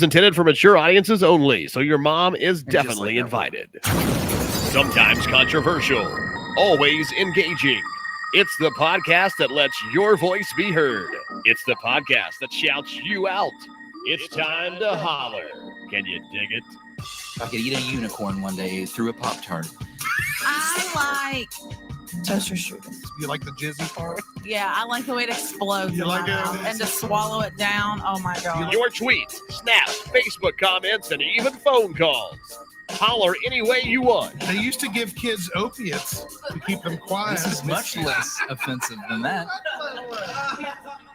is intended for mature audiences only, so your mom is And just definitely like that invited. Sometimes controversial, always engaging. It's the podcast that lets your voice be heard. It's the podcast that shouts you out. It's time to holler. Can you dig it? I could eat a unicorn one day through a Pop-Tart. I like toaster strudel. You like the jizzy part? Yeah, I like the way it explodes You in like my it? mouth. And to swallow it down. Oh my god. Your tweets, snaps, Facebook comments, and even phone calls. Holler any way you want. They used to give kids opiates to keep them quiet. This is much less offensive than that.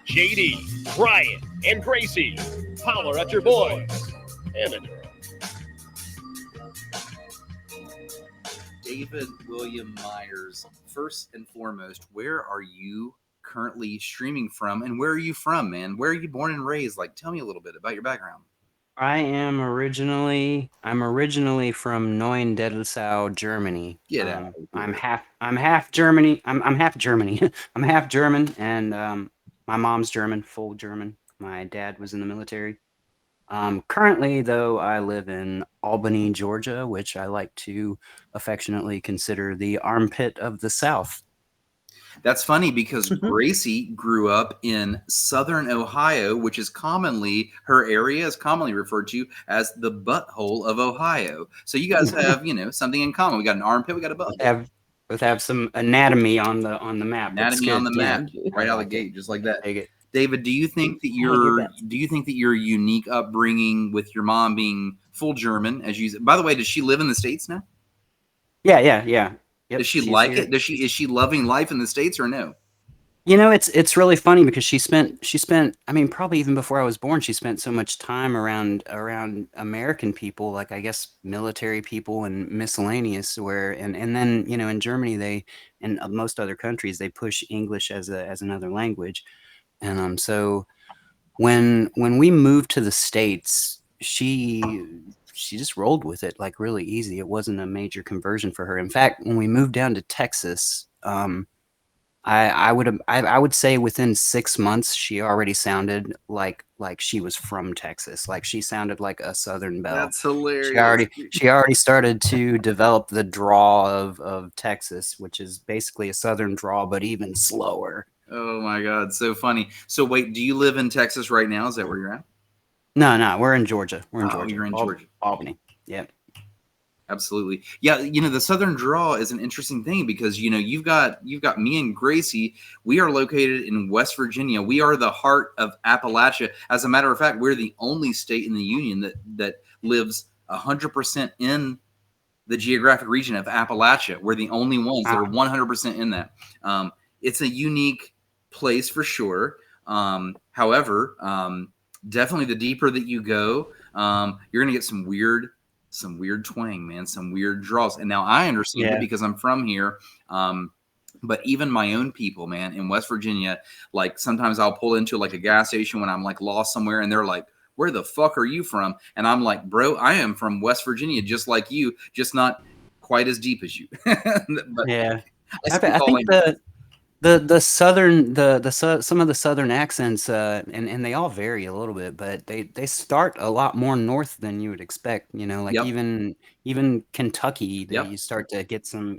JD, Brian, and Gracie. Holler at your boys and a girl. David William Myers, first and foremost, where are you currently streaming from, and where are you from, man? Where are you born and raised? Like, tell me a little bit about your background. I'm originally from Neuendettelsau, Germany. Get out. I'm half Germany. I'm half Germany. I'm half German, and my mom's German, full German. My dad was in the military. Currently, though, I live in Albany, Georgia, which I like to affectionately consider the armpit of the South. That's funny because Gracie grew up in Southern Ohio, which is commonly, her area is commonly referred to as the butthole of Ohio. So you guys have, something in common. We got an armpit, we got a butthole. Both have some anatomy on the map. Anatomy on the map, right out of the gate, just like that. David, do you think that your unique upbringing with your mom being full German, as you, by the way, does she live in the States now? Yeah. Yep, does she like it? Is she loving life in the States or no? It's really funny because she spent, I mean, probably even before I was born, she spent so much time around American people, like I guess military people and miscellaneous, and then, in Germany, and most other countries, they push English as another language. And so when we moved to the States, she just rolled with it like really easy. It wasn't a major conversion for her. In fact, when we moved down to Texas, I would say within 6 months she already sounded like she was from Texas. Like she sounded like a Southern belle. That's hilarious. She already started to develop the draw of Texas, which is basically a Southern draw, but even slower. Oh my God, so funny. So wait, do you live in Texas right now? Is that where you're at? No, we're in Georgia. Georgia. You're in Georgia. Albany. Yep. Absolutely. Yeah, the Southern draw is an interesting thing because you've got me and Gracie. We are located in West Virginia. We are the heart of Appalachia. As a matter of fact, we're the only state in the union that lives 100% in the geographic region of Appalachia. We're the only ones that are 100% in that. It's a unique place for sure. However, definitely the deeper that you go, you're gonna get some weird twang, man, some weird draws. And now I understand it because I'm from here. But even my own people, man, in West Virginia, like sometimes I'll pull into like a gas station when I'm like lost somewhere, and they're like, "Where the fuck are you from?" And I'm like, "Bro, I am from West Virginia, just like you, just not quite as deep as you." But yeah, I think the southern some of the southern accents and they all vary a little bit, but they start a lot more north than you would expect. Even Kentucky, you start to get some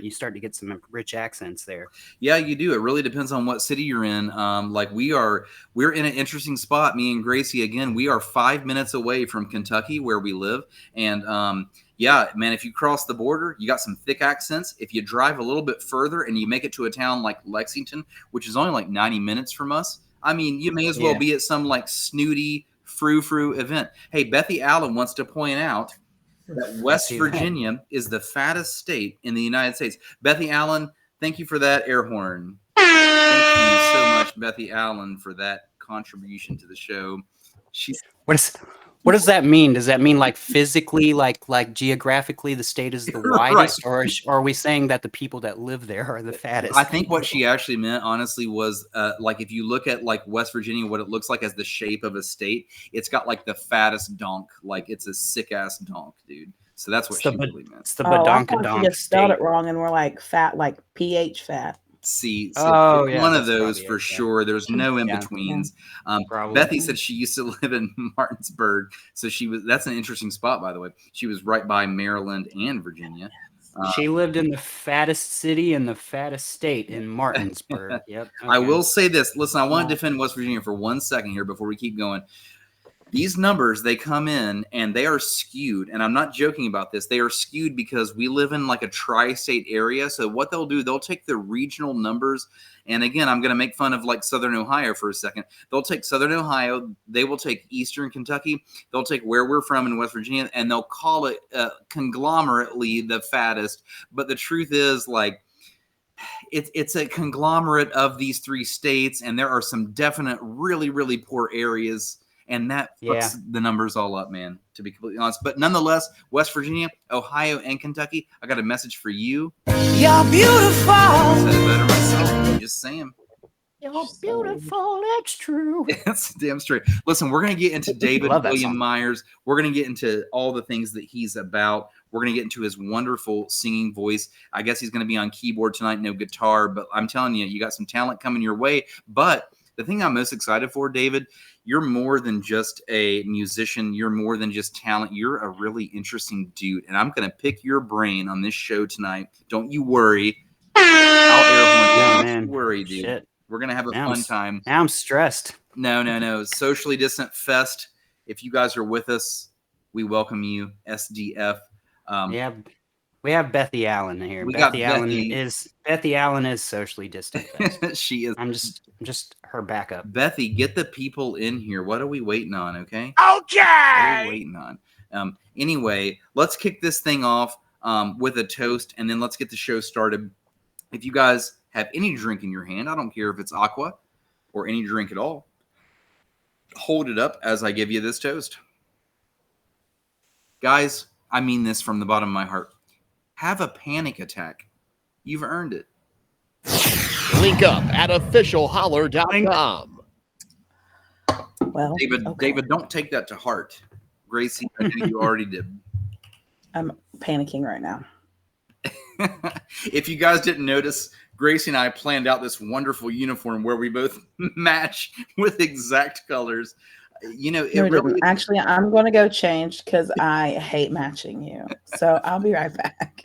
rich accents there. Yeah, you do. It really depends on what city you're in. Like we're in an interesting spot. Me and Gracie, again, we are 5 minutes away from Kentucky where we live, and yeah, man, if you cross the border, you got some thick accents. If you drive a little bit further and you make it to a town like Lexington, which is only like 90 minutes from us, I mean, you may as well be at some like snooty frou-frou event. Hey, Bethy Allen wants to point out that West Virginia is the fattest state in the United States. Bethy Allen, thank you for that air horn. Thank you so much, Bethy Allen, for that contribution to the show. What does that mean? Does that mean like physically, like geographically, the state is the widest, or are we saying that the people that live there are the fattest? I think what she actually meant, honestly, was like if you look at like West Virginia, what it looks like as the shape of a state, it's got like the fattest donk, like it's a sick ass donk, dude. So that's what she really meant. It's the badonkadonk. You just spelled it wrong, and we're like fat, like PH fat. See, so Oh, it's yeah, one of that's those probably for it, yeah. sure. There's no in Yeah. betweens. Probably. Bethy said she used to live in Martinsburg, so that's an interesting spot, by the way. She was right by Maryland and Virginia. She lived in the fattest city in the fattest state in Martinsburg. Yep. I okay. will say this. Listen, I want to defend West Virginia for 1 second here before we keep going. These numbers, they come in and they are skewed. And I'm not joking about this. They are skewed because we live in like a tri-state area. So what they'll do, they'll take the regional numbers. And again, I'm going to make fun of like Southern Ohio for a second. They'll take Southern Ohio. They will take Eastern Kentucky. They'll take where we're from in West Virginia, and they'll call it conglomerately the fattest. But the truth is, like, it's a conglomerate of these 3 states, and there are some definite really, really poor areas. And that fucks the numbers all up, man, to be completely honest. But nonetheless, West Virginia, Ohio, and Kentucky, I got a message for you. You're beautiful. I said it better myself. Just saying. You're beautiful. That's true. That's damn straight. Listen, we're going to get into David Love that William song. Myers. We're going to get into all the things that he's about. We're going to get into his wonderful singing voice. I guess he's going to be on keyboard tonight, no guitar. But I'm telling you, you got some talent coming your way. But the thing I'm most excited for, David, you're more than just a musician. You're more than just talent. You're a really interesting dude. And I'm going to pick your brain on this show tonight. Don't you worry. I'll air horn. No, Don't man. you worry, dude. Shit. We're going to have a Now fun time. Now I'm stressed. No. Socially Distant Fest. If you guys are with us, we welcome you. SDF. We have Bethy Allen here. We got Bethy Allen is socially distant. She is. I'm just her backup. Bethy, get the people in here. What are we waiting on? Okay. Okay. What are we waiting on? Anyway, let's kick this thing off with a toast, and then let's get the show started. If you guys have any drink in your hand, I don't care if it's aqua or any drink at all, hold it up as I give you this toast. Guys, I mean this from the bottom of my heart. Have a panic attack. You've earned it. Link up at officialholler.com. Well, David, don't take that to heart. Gracie, I know you already did. I'm panicking right now. If you guys didn't notice, Gracie and I planned out this wonderful uniform where we both match with exact colors. You know, it really Actually, I'm going to go change because I hate matching you. So I'll be right back.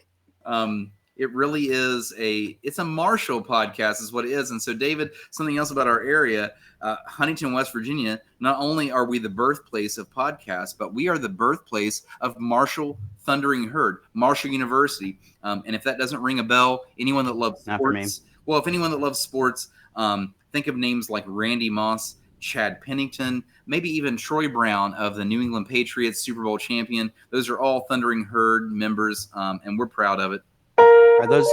It really is it's a Marshall podcast is what it is. And so, David, something else about our area, Huntington, West Virginia, not only are we the birthplace of podcasts, but we are the birthplace of Marshall Thundering Herd, Marshall University. And if that doesn't ring a bell, anyone that loves sports, well, if anyone that loves sports, think of names like Randy Moss, Chad Pennington, maybe even Troy Brown of the New England Patriots, Super Bowl champion. Those are all Thundering Herd members, and we're proud of it. Are those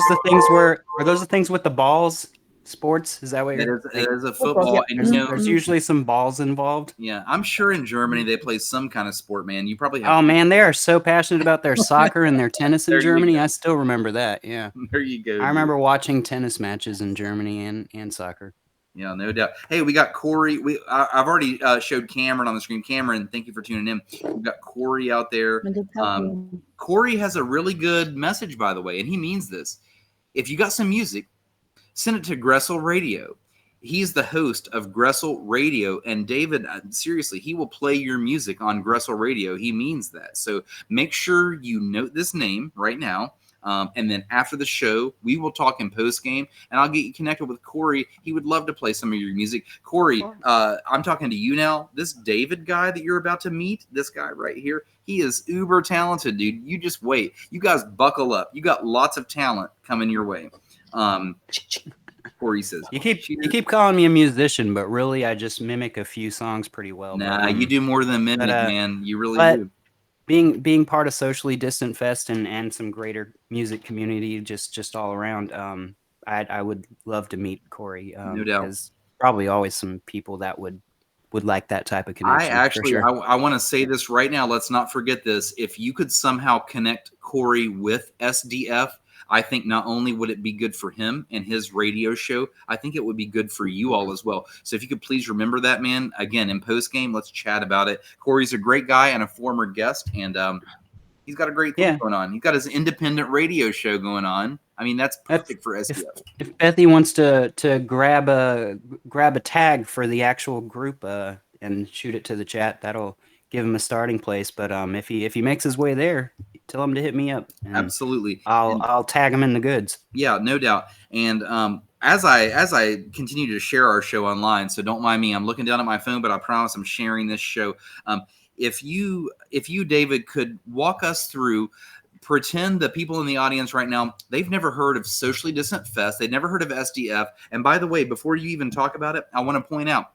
the things with the balls? Sports? Is that what you're saying? It is a football. Yep. And, there's usually some balls involved. Yeah, I'm sure in Germany they play some kind of sport, man. You probably have. Oh, man, they are so passionate about their soccer and their tennis in Germany. I still remember that. Yeah. There you go. I remember watching tennis matches in Germany and soccer. Yeah, no doubt. Hey, we got Corey. I've already showed Cameron on the screen. Cameron, thank you for tuning in. We've got Corey out there. Corey has a really good message, by the way, and he means this. If you got some music, send it to Gressel Radio. He's the host of Gressel Radio, and David, seriously, he will play your music on Gressel Radio. He means that. So make sure you note this name right now. And then after the show, we will talk in post game, and I'll get you connected with Corey. He would love to play some of your music. Corey, I'm talking to you now. This David guy that you're about to meet, this guy right here, he is uber talented, dude. You just wait. You guys buckle up. You got lots of talent coming your way. Corey says, you keep calling me a musician, but really I just mimic a few songs pretty well. Nah, you do more than mimic, man. You really do. Being part of Socially Distant Fest and some greater music community just all around, I would love to meet Corey. No doubt. There's probably always some people that would like that type of connection. I want to say this right now. Let's not forget this. If you could somehow connect Corey with SDF, I think not only would it be good for him and his radio show, I think it would be good for you all as well. So if you could please remember that, man. Again, in post game, let's chat about it. Corey's a great guy and a former guest, and He's got a great thing going on. He's got his independent radio show going on. I mean, that's perfect for SDF. If Bethy wants to grab a tag for the actual group and shoot it to the chat, that'll give him a starting place. But if he makes his way there, tell him to hit me up. Absolutely. I'll tag him in the goods. Yeah, no doubt. And as I continue to share our show online, so don't mind me. I'm looking down at my phone, but I promise I'm sharing this show. If you, David, could walk us through, pretend the people in the audience right now, they've never heard of Socially Distant Fest. They've never heard of SDF. And by the way, before you even talk about it, I want to point out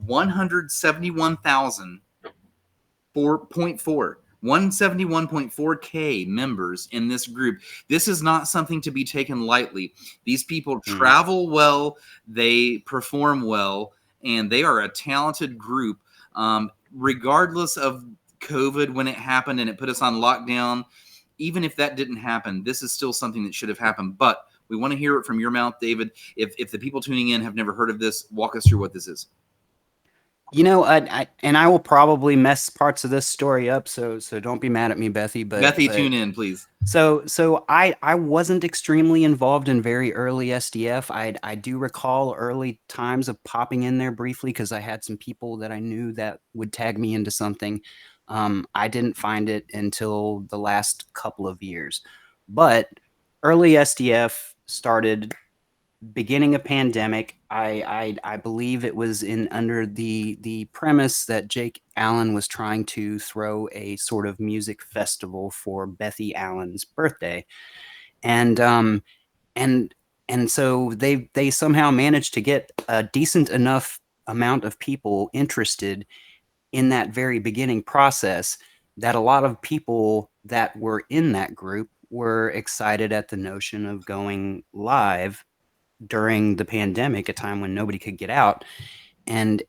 171.4K members in this group. This is not something to be taken lightly. These people travel well, they perform well, and they are a talented group. Regardless of COVID, when it happened and it put us on lockdown, even if that didn't happen, this is still something that should have happened. But we want to hear it from your mouth, David. If the people tuning in have never heard of this, walk us through what this is. You know, I will probably mess parts of this story up, so don't be mad at me, Bethy. But tune in, please. So I wasn't extremely involved in very early SDF. I do recall early times of popping in there briefly because I had some people that I knew that would tag me into something. I didn't find it until the last couple of years, but early SDF started beginning of pandemic. I believe it was under the premise that Jake Allen was trying to throw a sort of music festival for Bethy Allen's birthday, and so they somehow managed to get a decent enough amount of people interested in that very beginning process that a lot of people that were in that group were excited at the notion of going live during the pandemic, a time when nobody could get out, and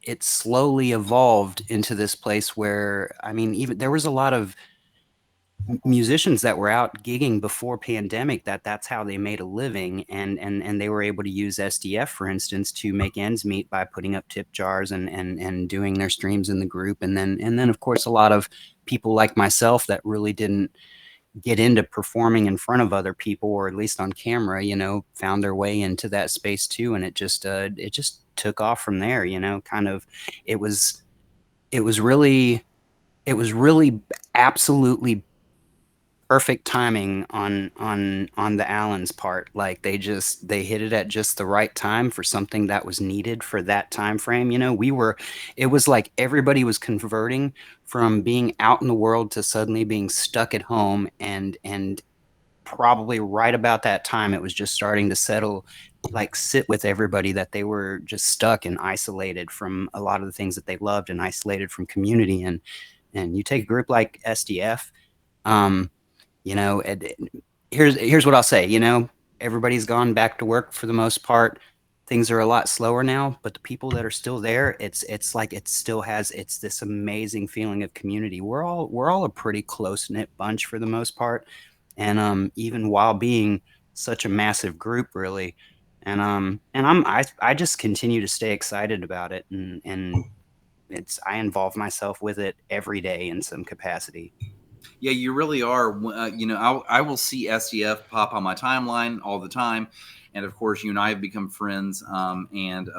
it slowly evolved into this place where, I mean, even there was a lot of musicians that were out gigging before pandemic that's how they made a living, and they were able to use SDF, for instance, to make ends meet by putting up tip jars and doing their streams in the group, and then of course a lot of people like myself that really didn't get into performing in front of other people, or at least on camera, you know, found their way into that space too. And it just took off from there, you know, kind of, it was really absolutely perfect timing on the Allens' part. Like they hit it at just the right time for something that was needed for that time frame. You know, it was like everybody was converting from being out in the world to suddenly being stuck at home, and probably right about that time it was just starting to sit with everybody, that they were just stuck and isolated from a lot of the things that they loved and isolated from community. And you take a group like SDF, you know, here's what I'll say. You know, everybody's gone back to work for the most part. Things are a lot slower now, but the people that are still there, it's like it still has this amazing feeling of community. We're all a pretty close knit bunch for the most part, and even while being such a massive group, really, and I just continue to stay excited about it, and I involve myself with it every day in some capacity. Yeah, you really are. You know, I will see SDF pop on my timeline all the time. And of course, you and I have become friends. And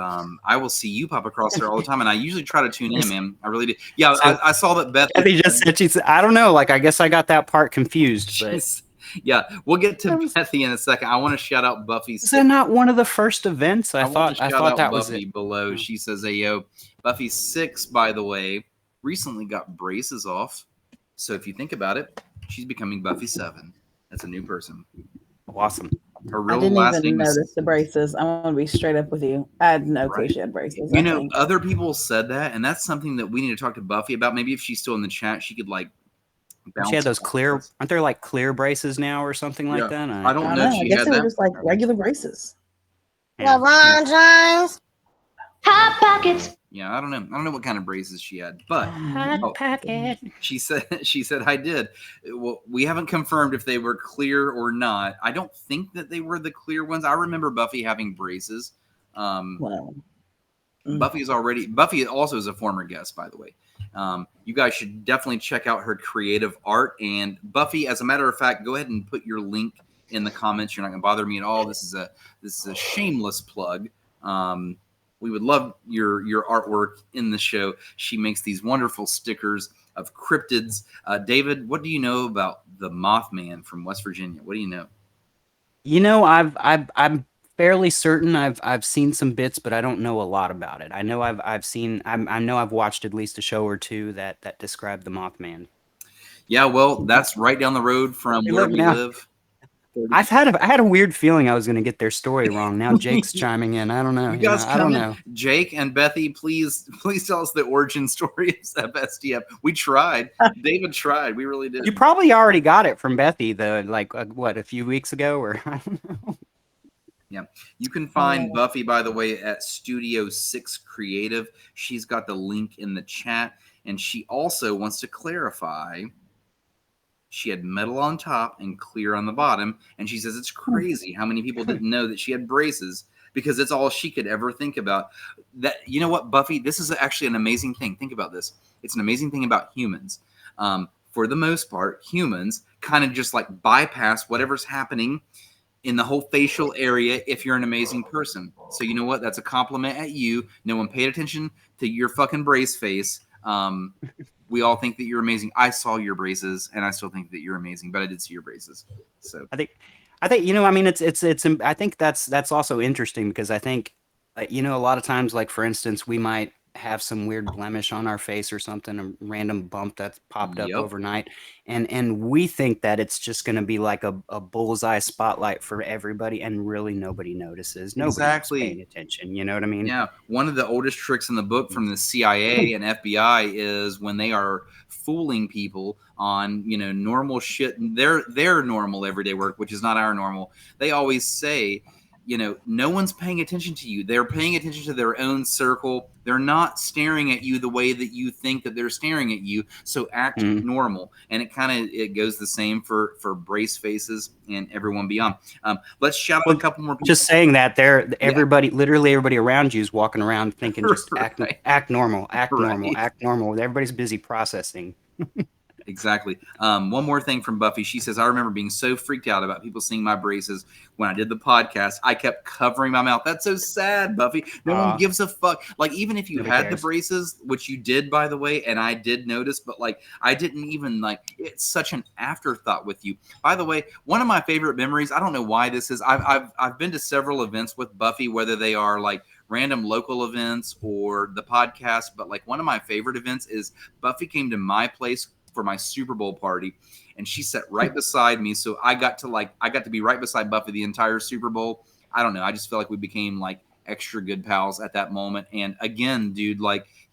I will see you pop across there all the time. And I usually try to tune in, man. I really do. Yeah, I saw that Bethy just said, she said, I don't know. Like, I guess I got that part confused. But yeah, we'll get to Bethy in a second. I want to shout out Buffy. Is that not one of the first events? I thought that Buffy was it. Below. She says, "Hey yo, Buffy 6, by the way, recently got braces off. So if you think about it, she's becoming Buffy 7. That's a new person. Awesome. Her real I didn't last even name notice is the braces. I'm gonna be straight up with you. I had no clue she had braces. You know, other people said that, and that's something that we need to talk to Buffy about. Maybe if she's still in the chat, she could like bounce. She had those clear, aren't there like clear braces now or something like that? I don't know. I guess they were just like regular braces. Yeah. LeBron James, Hot Pockets. Yeah, I don't know. I don't know what kind of braces she had, but Hot Pocket. She said I did. Well, we haven't confirmed if they were clear or not. I don't think that they were the clear ones. I remember Buffy having braces. Well, Buffy also is a former guest, by the way. You guys should definitely check out her creative art. And Buffy, as a matter of fact, go ahead and put your link in the comments. You're not going to bother me at all. This is a shameless plug. We would love your artwork in the show. She makes these wonderful stickers of cryptids. David, what do you know about the Mothman from West Virginia? What do you know? I'm fairly certain I've seen some bits, but I don't know a lot about it. I know I know I've watched at least a show or two that describe the Mothman. Yeah, well, that's right down the road from Hey, where look we now. live. I had a weird feeling I was going to get their story wrong. Now Jake's chiming in. I don't know. You guys I don't come in. know. Jake and Bethy, please tell us the origin story of STF. We tried. David tried. We really did. You probably already got it from Bethy, what, a few weeks ago, or I don't know. Yeah, you can find Buffy, by the way, at Studio 6 Creative. She's got the link in the chat, and she also wants to clarify. She had metal on top and clear on the bottom, and she says it's crazy how many people didn't know that she had braces because it's all she could ever think about. That, you know what, Buffy? This is actually an amazing thing. Think about this. It's an amazing thing about humans. For the most part, humans kind of just like bypass whatever's happening in the whole facial area if you're an amazing person. So you know what? That's a compliment at you. No one paid attention to your fucking brace face. We all think that you're amazing. I saw your braces, and I still think that you're amazing, but I did see your braces. So I think I mean it's I think that's also interesting because I think a lot of times, like for instance, we might have some weird blemish on our face or something, a random bump that's popped up Yep. overnight, and we think that it's just going to be like a bullseye spotlight for everybody, and really nobody notices. Nobody's paying attention. You know what I mean? Yeah. One of the oldest tricks in the book from the CIA and FBI is when they are fooling people on, normal shit, their normal everyday work, which is not our normal. They always say, no one's paying attention to you. They're paying attention to their own circle. They're not staring at you the way that you think that they're staring at you. So act normal. And it goes the same for brace faces and everyone beyond. Let's shout out a couple more people. Just saying that literally everybody around you is walking around thinking just act normal, act normal, act normal. Everybody's busy processing. Exactly. One more thing from Buffy. She says, I remember being so freaked out about people seeing my braces when I did the podcast. I kept covering my mouth. That's so sad, Buffy. No one gives a fuck. Like, even if you had the braces, which you did, by the way, and I did notice, but like, I didn't even it's such an afterthought with you. By the way, one of my favorite memories, I don't know why this is. I've been to several events with Buffy, whether they are like random local events or the podcast, but like one of my favorite events is Buffy came to my place for my Super Bowl party, and she sat right beside me, so I got to be right beside Buffy the entire Super Bowl. I don't know, I just feel like we became like extra good pals at that moment. And again, dude,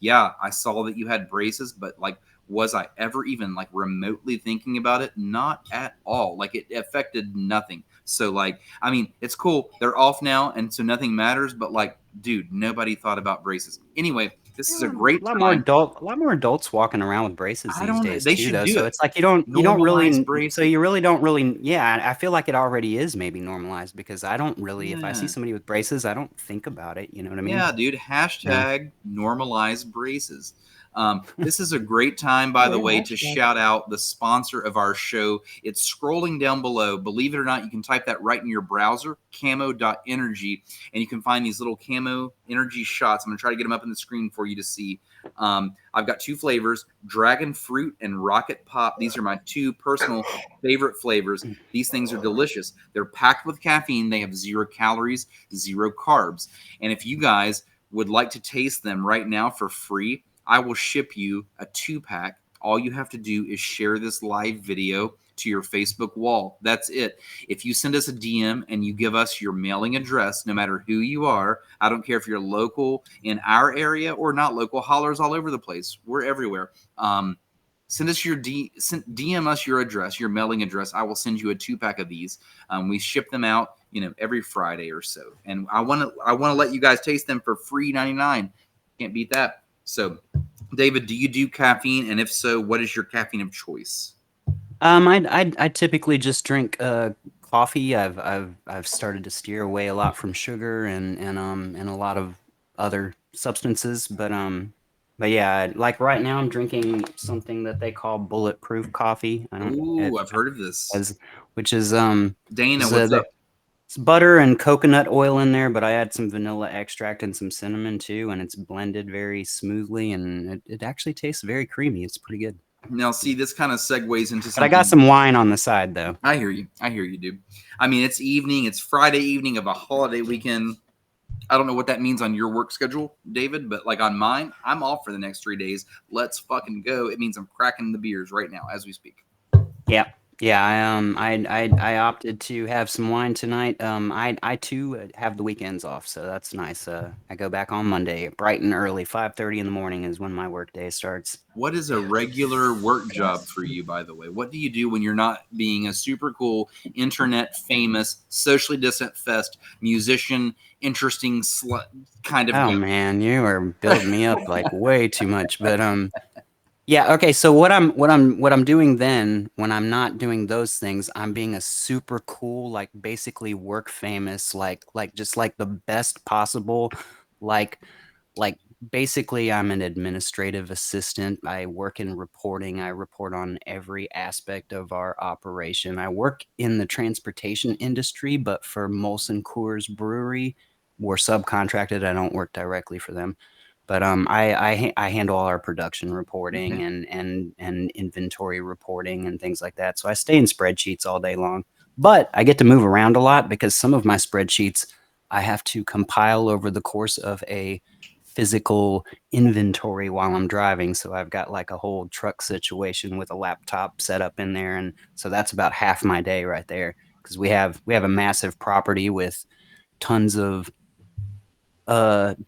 yeah, I saw that you had braces, but like, was I ever even like remotely thinking about it? Not at all. Like, it affected nothing. So like, I mean, it's cool, they're off now, and so nothing matters, but like, dude, nobody thought about braces. Anyway, this is a great time. A lot more adults walking around with braces these days. They too, should though. do So it. it's like you don't really. Braces. So you really don't really. Yeah, I feel like it already is maybe normalized because I don't really. If I see somebody with braces, I don't think about it. You know what I mean? Yeah, dude. Hashtag normalize braces. This is a great time, by the way, to shout out the sponsor of our show. It's scrolling down below. Believe it or not, you can type that right in your browser, camo.energy, and you can find these little camo energy shots. I'm going to try to get them up on the screen for you to see. I've got two flavors, Dragon Fruit and Rocket Pop. These are my two personal favorite flavors. These things are delicious. They're packed with caffeine. They have 0 calories, 0 carbs. And if you guys would like to taste them right now for free, I will ship you a 2-pack. All you have to do is share this live video to your Facebook wall. That's it. If you send us a DM and you give us your mailing address, no matter who you are, I don't care if you're local in our area or not local, Holler's all over the place. We're everywhere. Send us DM us your address, your mailing address. I will send you a 2-pack of these. We ship them out, every Friday or so. And I want to let you guys taste them for free 99. Can't beat that. So, David, do you do caffeine? And if so, what is your caffeine of choice? I typically just drink coffee. I've started to steer away a lot from sugar and a lot of other substances, but But yeah, like right now I'm drinking something that they call bulletproof coffee. I don't Ooh, it I've heard of this. as which is Dana, what's up? it's butter and coconut oil in there, but I add some vanilla extract and some cinnamon too, and it's blended very smoothly, and it actually tastes very creamy. It's pretty good. Now, see, this kind of segues into But I got something. some wine on the side though. I hear you. I hear you, dude. I mean, it's evening. It's Friday evening of a holiday weekend. I don't know what that means on your work schedule, David, but like on mine, I'm off for the next 3 days. Let's fucking go. It means I'm cracking the beers right now as we speak. Yeah. Yeah, I opted to have some wine tonight. I too have the weekends off, so that's nice. I go back on Monday, bright and early, 5:30 in the morning is when my work day starts. What is a regular work job for you, by the way? What do you do when you're not being a super cool, internet famous, socially distant fest musician, interesting kind of Oh guy? man, you are building me up like way too much. But yeah, okay. So what I'm doing then when I'm not doing those things, I'm being a super cool, like basically work famous, like just like the best possible, like like basically I'm an administrative assistant. I work in reporting. I report on every aspect of our operation. I work in the transportation industry, but for Molson Coors Brewery, we're subcontracted. I don't work directly for them. But I handle all our production reporting Okay. and inventory reporting and things like that. So I stay in spreadsheets all day long. But I get to move around a lot because some of my spreadsheets I have to compile over the course of a physical inventory while I'm driving. So I've got like a whole truck situation with a laptop set up in there, and so that's about half my day right there because we have a massive property with tons of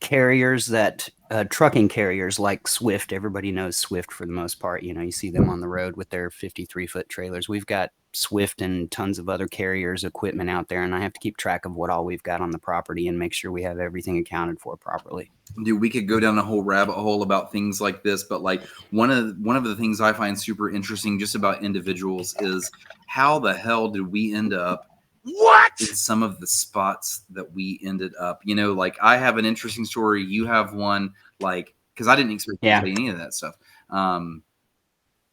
carriers that trucking carriers like Swift. Everybody knows Swift for the most part. You know, you see them on the road with their 53-foot trailers. We've got Swift and tons of other carriers equipment out there, and I have to keep track of what all we've got on the property and make sure we have everything accounted for properly. Dude, we could go down a whole rabbit hole about things like this, but like one of the things I find super interesting just about individuals is how the hell did we end up in some of the spots that we ended up? You know, like I have an interesting story. You have one, like because I didn't expect you to Yeah. say any of that stuff.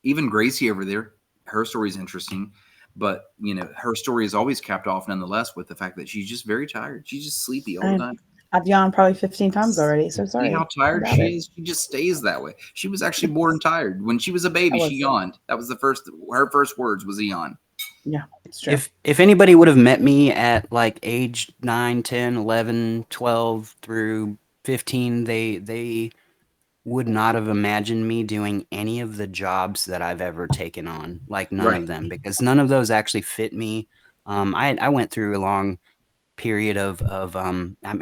Even Gracie over there, her story is interesting, but you know, her story is always capped off nonetheless with the fact that she's just very tired. She's just sleepy all the time. I've yawned probably 15 times already, so sorry. See how tired about she it. is? She just stays that way. She was actually born tired. When she was a baby, I she was. yawned. That was her first words was a yawn. Yeah, it's true. If anybody would have met me at like age 9, 10, 11, 12 through 15, they would not have imagined me doing any of the jobs that I've ever taken on, like none Right. of them, because none of those actually fit me. I went through a long period of I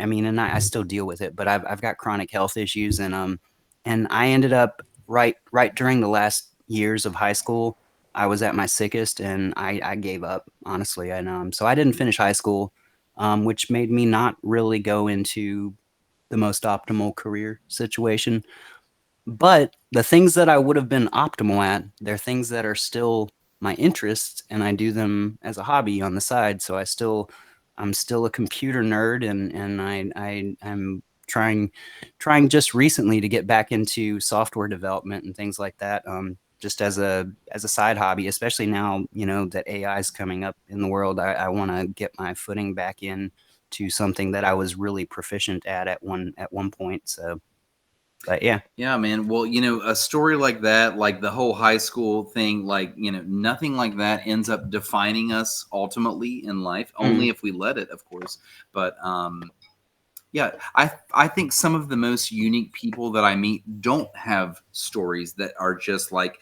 mean, and I still deal with it, but I've got chronic health issues, and I ended up right during the last years of high school. I was at my sickest, and I gave up honestly, and so I didn't finish high school, which made me not really go into the most optimal career situation. But the things that I would have been optimal at, they're things that are still my interests, and I do them as a hobby on the side. So I'm still a computer nerd, and I'm trying just recently to get back into software development and things like that. Just as a side hobby, especially now, you know, that AI is coming up in the world. I want to get my footing back in to something that I was really proficient at one point. So, but yeah. Yeah, man. Well, you know, a story like that, like the whole high school thing, like, you know, nothing like that ends up defining us ultimately in life, only if we let it, of course. But yeah, I think some of the most unique people that I meet don't have stories that are just like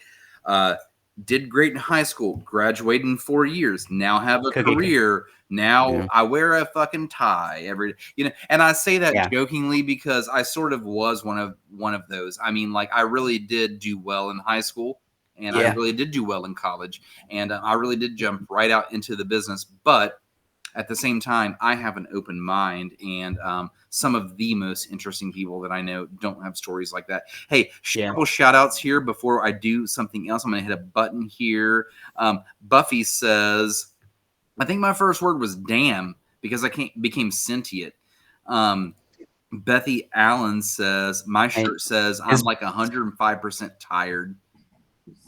did great in high school, graduated in 4 years, now have a Cookie. career. Now Yeah. I wear a fucking tie every, you know, and I say that Yeah. jokingly because I sort of was one of those. I mean, like I really did do well in high school, and I Yeah. really did do well in college, and I really did jump right out into the business. But at the same time, I have an open mind, and some of the most interesting people that I know don't have stories like that. Hey, Yeah. couple shout outs here before I do something else. I'm going to hit a button here. Buffy says, I think my first word was damn because became sentient. Um, Bethy Allen says, my Hey, shirt says I'm is- like 105% tired.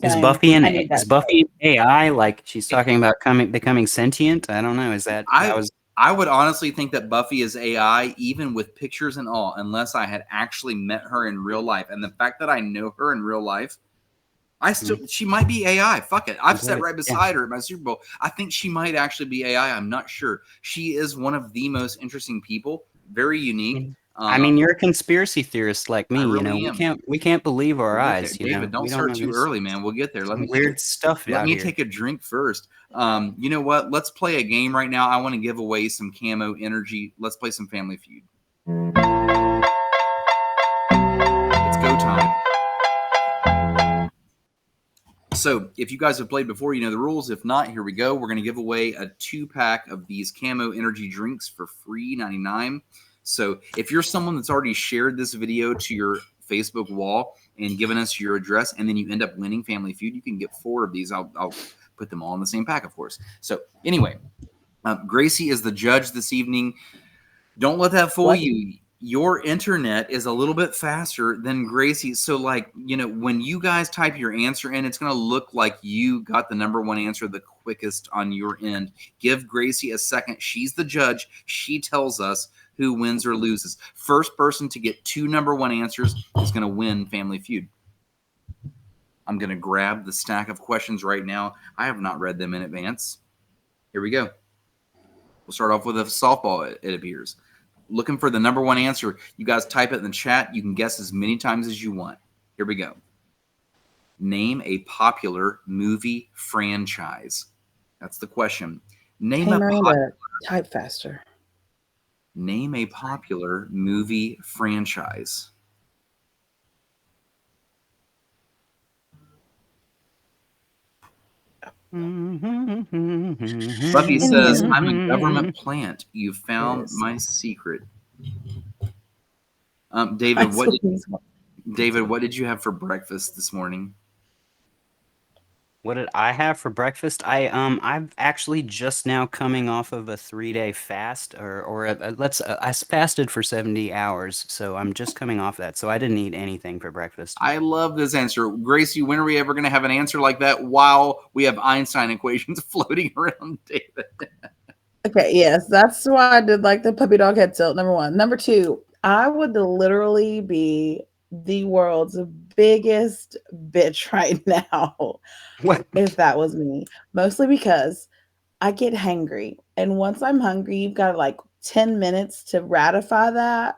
Is Same. Buffy I need that. an AI? Like she's talking about becoming sentient? I don't know. Is that was I would honestly think that Buffy is AI, even with pictures and all, unless I had actually met her in real life. And the fact that I know her in real life, she might be AI. Fuck it. I've sat right beside her at my Super Bowl. I think she might actually be AI. I'm not sure. She is one of the most interesting people. Very unique. I mean, you're a conspiracy theorist like me. I You really know, am. we can't believe our We'll get there. eyes. You David, know, don't we start know. too There's early, man. We'll get there. Let some me weird stuff Let out me here. take a drink first. You know what? Let's play a game right now. I want to give away some camo energy. Let's play some Family Feud. It's go time. So if you guys have played before, you know the rules. If not, here we go. We're going to give away a 2-pack of these camo energy drinks for free $99. So if you're someone that's already shared this video to your Facebook wall and given us your address, and then you end up winning Family Feud, you can get 4 of these. I'll put them all in the same pack, of course. So anyway, Gracie is the judge this evening. Don't let that fool you. Your internet is a little bit faster than Gracie. So, like, you know, when you guys type your answer in, it's going to look like you got the number one answer the quickest on your end. Give Gracie a second. She's the judge. She tells us who wins or loses. First person to get 2 number one answers is going to win Family Feud. I'm going to grab the stack of questions right now. I have not read them in advance. Here we go. We'll start off with a softball, it appears. Looking for the number one answer. You guys type it in the chat. You can guess as many times as you want. Here we go. Name a popular movie franchise. That's the question. Hey, Miranda, type faster. Name a popular movie franchise. Buffy says, I'm a government plant. You found my secret. David, what did you have for breakfast this morning? What did I have for breakfast? I've actually just now coming off of a 3-day fast, I fasted for 70 hours, so I'm just coming off that. So I didn't eat anything for breakfast. I love this answer, Gracie. When are we ever going to have an answer like that while we have Einstein equations floating around, David? Okay, yes, that's why I did like the puppy dog head tilt. Number 1. Number 2, I would literally be the world's biggest bitch right now. What? If that was me, mostly because I get hangry, and once I'm hungry, you've got like 10 minutes to rectify,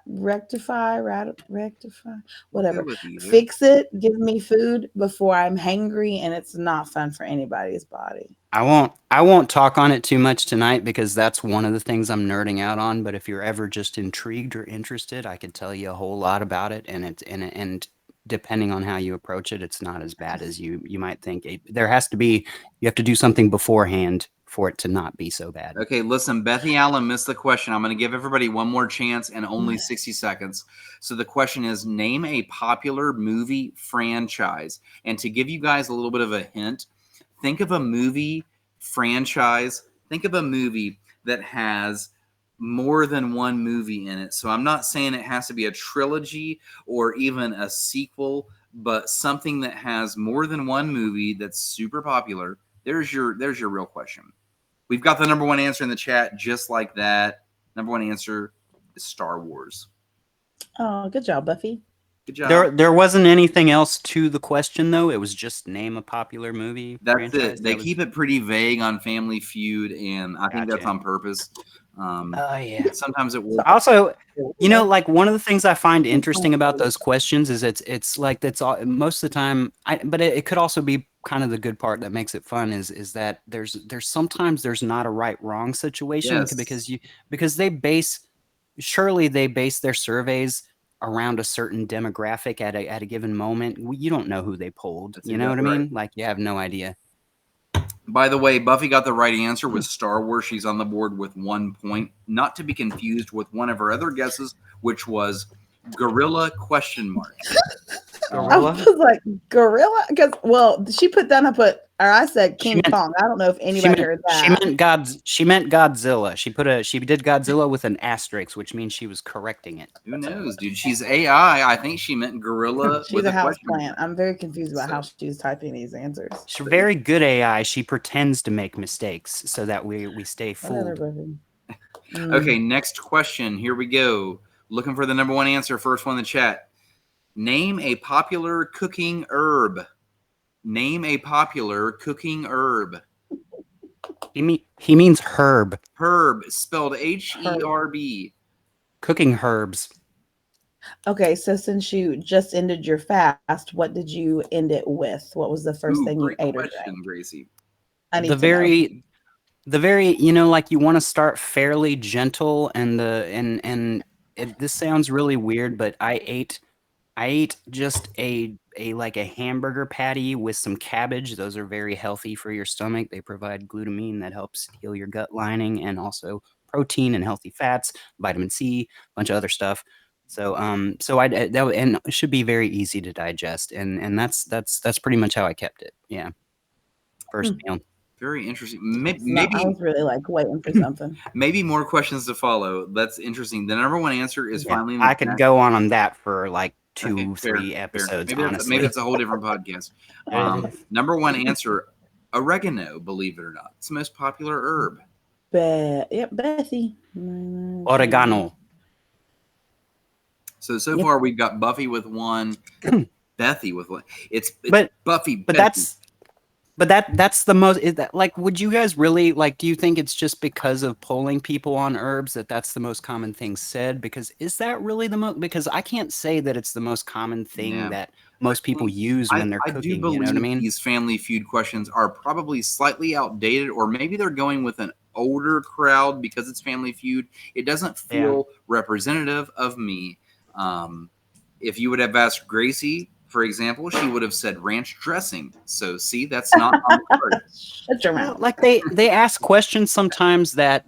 whatever. Fix it, give me food before I'm hangry, and it's not fun for anybody's body. I won't talk on it too much tonight because that's one of the things I'm nerding out on. But if you're ever just intrigued or interested, I could tell you a whole lot about it, and depending on how you approach it, it's not as bad as you might think. You have to do something beforehand for it to not be so bad. Okay, listen, Bethy Allen missed the question. I'm going to give everybody one more chance and only 60 seconds. So the question is, name a popular movie franchise. And to give you guys a little bit of a hint, think of a movie franchise. Think of a movie that has more than one movie in it. So I'm not saying it has to be a trilogy or even a sequel, but something that has more than one movie that's super popular. There's your real question. We've got the number one answer in the chat just like that. Number one answer is Star Wars. Oh, good job, Buffy. Good job. There wasn't anything else to the question, though. It was just name a popular movie franchise. It. They keep it pretty vague on Family Feud, and I think that's on purpose. Yeah. Sometimes it works. Also, you know, like one of the things I find interesting about those questions is it's like that's all most of the time. But it could also be kind of the good part that makes it fun is that there's sometimes there's not a right wrong situation. Yes. because they base their surveys around a certain demographic at a given moment. You don't know who they polled. You know what I mean? Like you have no idea. By the way, Buffy got the right answer with Star Wars. She's on the board with 1 point, not to be confused with one of her other guesses, which was gorilla ? I was like, gorilla? Because, well, she put down, I put Or I said She King meant- Kong. I don't know if She anybody heard that. She meant Godzilla. She did Godzilla with an asterisk, which means she was correcting it. Who knows, dude? She's AI. I think she meant gorilla She's with a a house question plant. I'm very confused about how So- she's typing these answers. She's very good AI. She pretends to make mistakes so that we stay Whatever, fooled. Buffy. Mm. Okay, next question. Here we go. Looking for the number one answer. First one in the chat. Name a popular cooking herb. Name a popular cooking herb. He means herb. Herb, spelled H-E-R-B. Cooking herbs. Okay, so since you just ended your fast, what did you end it with? What was the first thing you Great ate or question, drank? Gracie. I need The to know. very like you want to start fairly gentle and this sounds really weird, but I ate just a like a hamburger patty with some cabbage. Those are very healthy for your stomach. They provide glutamine that helps heal your gut lining, and also protein and healthy fats, vitamin C, a bunch of other stuff. So and it should be very easy to digest, and that's pretty much how I kept it. Yeah, first meal. Very interesting. No, Maybe I was really like waiting for something. maybe more questions to follow. That's interesting. The number one answer is Yeah, finally in the I could chat. go on that for like two, Okay, fair, 3 fair. episodes. Maybe Honestly, that's a whole different podcast. Number one answer, oregano. Believe it or not, it's the most popular herb. Yep, Bethy. oregano. So Yep. far we've got Buffy with one, Bethy with one. It's But- Buffy. But Bethy. that's the most. Is that like? Would you guys really like? Do you think it's just because of polling people on herbs that's the most common thing said? Because is that really the most? Because I can't say that it's the most common thing Yeah. that most people use when they're I do cooking. believe You know what I mean? these Family Feud questions are probably slightly outdated, or maybe they're going with an older crowd because it's Family Feud. It doesn't feel representative of me. If you would have asked Gracie, for example, she would have said ranch dressing. So see, that's not on the card. Shut your mouth. Like they ask questions sometimes that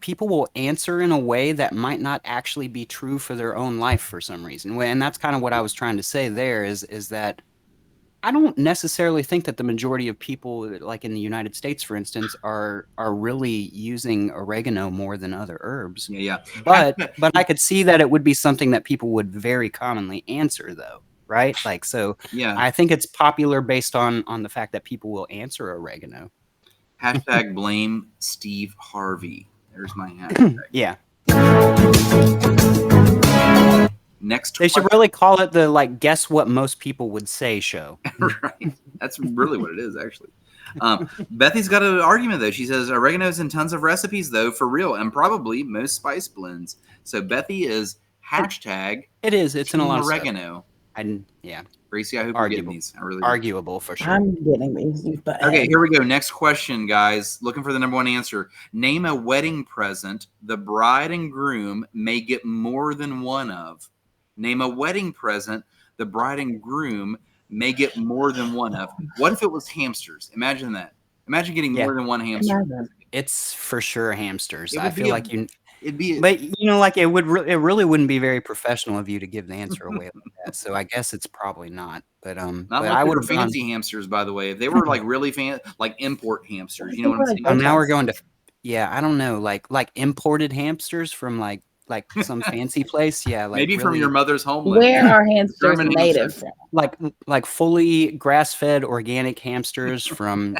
people will answer in a way that might not actually be true for their own life for some reason. And that's kind of what I was trying to say there is that I don't necessarily think that the majority of people, like in the United States, for instance, are really using oregano more than other herbs. Yeah. But I could see that it would be something that people would very commonly answer, though, right? Like, so Yeah. I think it's popular based on the fact that people will answer oregano. Hashtag blame Steve Harvey. There's my hashtag. Yeah. Next They should question. really call it the like guess what most people would say show. Right. That's really what it is, actually. Bethy's got an argument, though. She says oregano's in tons of recipes, though, for real, and probably most spice blends. So Bethy is hashtag It is. It's in a lot of stuff. oregano. Yeah. Gracie, I hope you're Arguable. getting these. I really do. Arguable for sure. I'm getting these. But Okay, here we go. Next question, guys. Looking for the number one answer. Name a wedding present the bride and groom may get more than one of. Name a wedding present the bride and groom may get more than one of. What if it was hamsters? Imagine that. Imagine getting more than one hamster. It's for sure hamsters. It I would feel be like you. It'd be. But like it really wouldn't be very professional of you to give the answer away like that. So I guess it's probably not. But Not but like I they would were have fancy hamsters, by the way. If they were like really like import hamsters, you know what I'm saying? Oh, now we're going to. Yeah, I don't know, like imported hamsters from like some fancy place. Yeah, like Maybe from really, your mother's homeland. Where are hamsters German native hamsters. from? like fully grass-fed organic hamsters from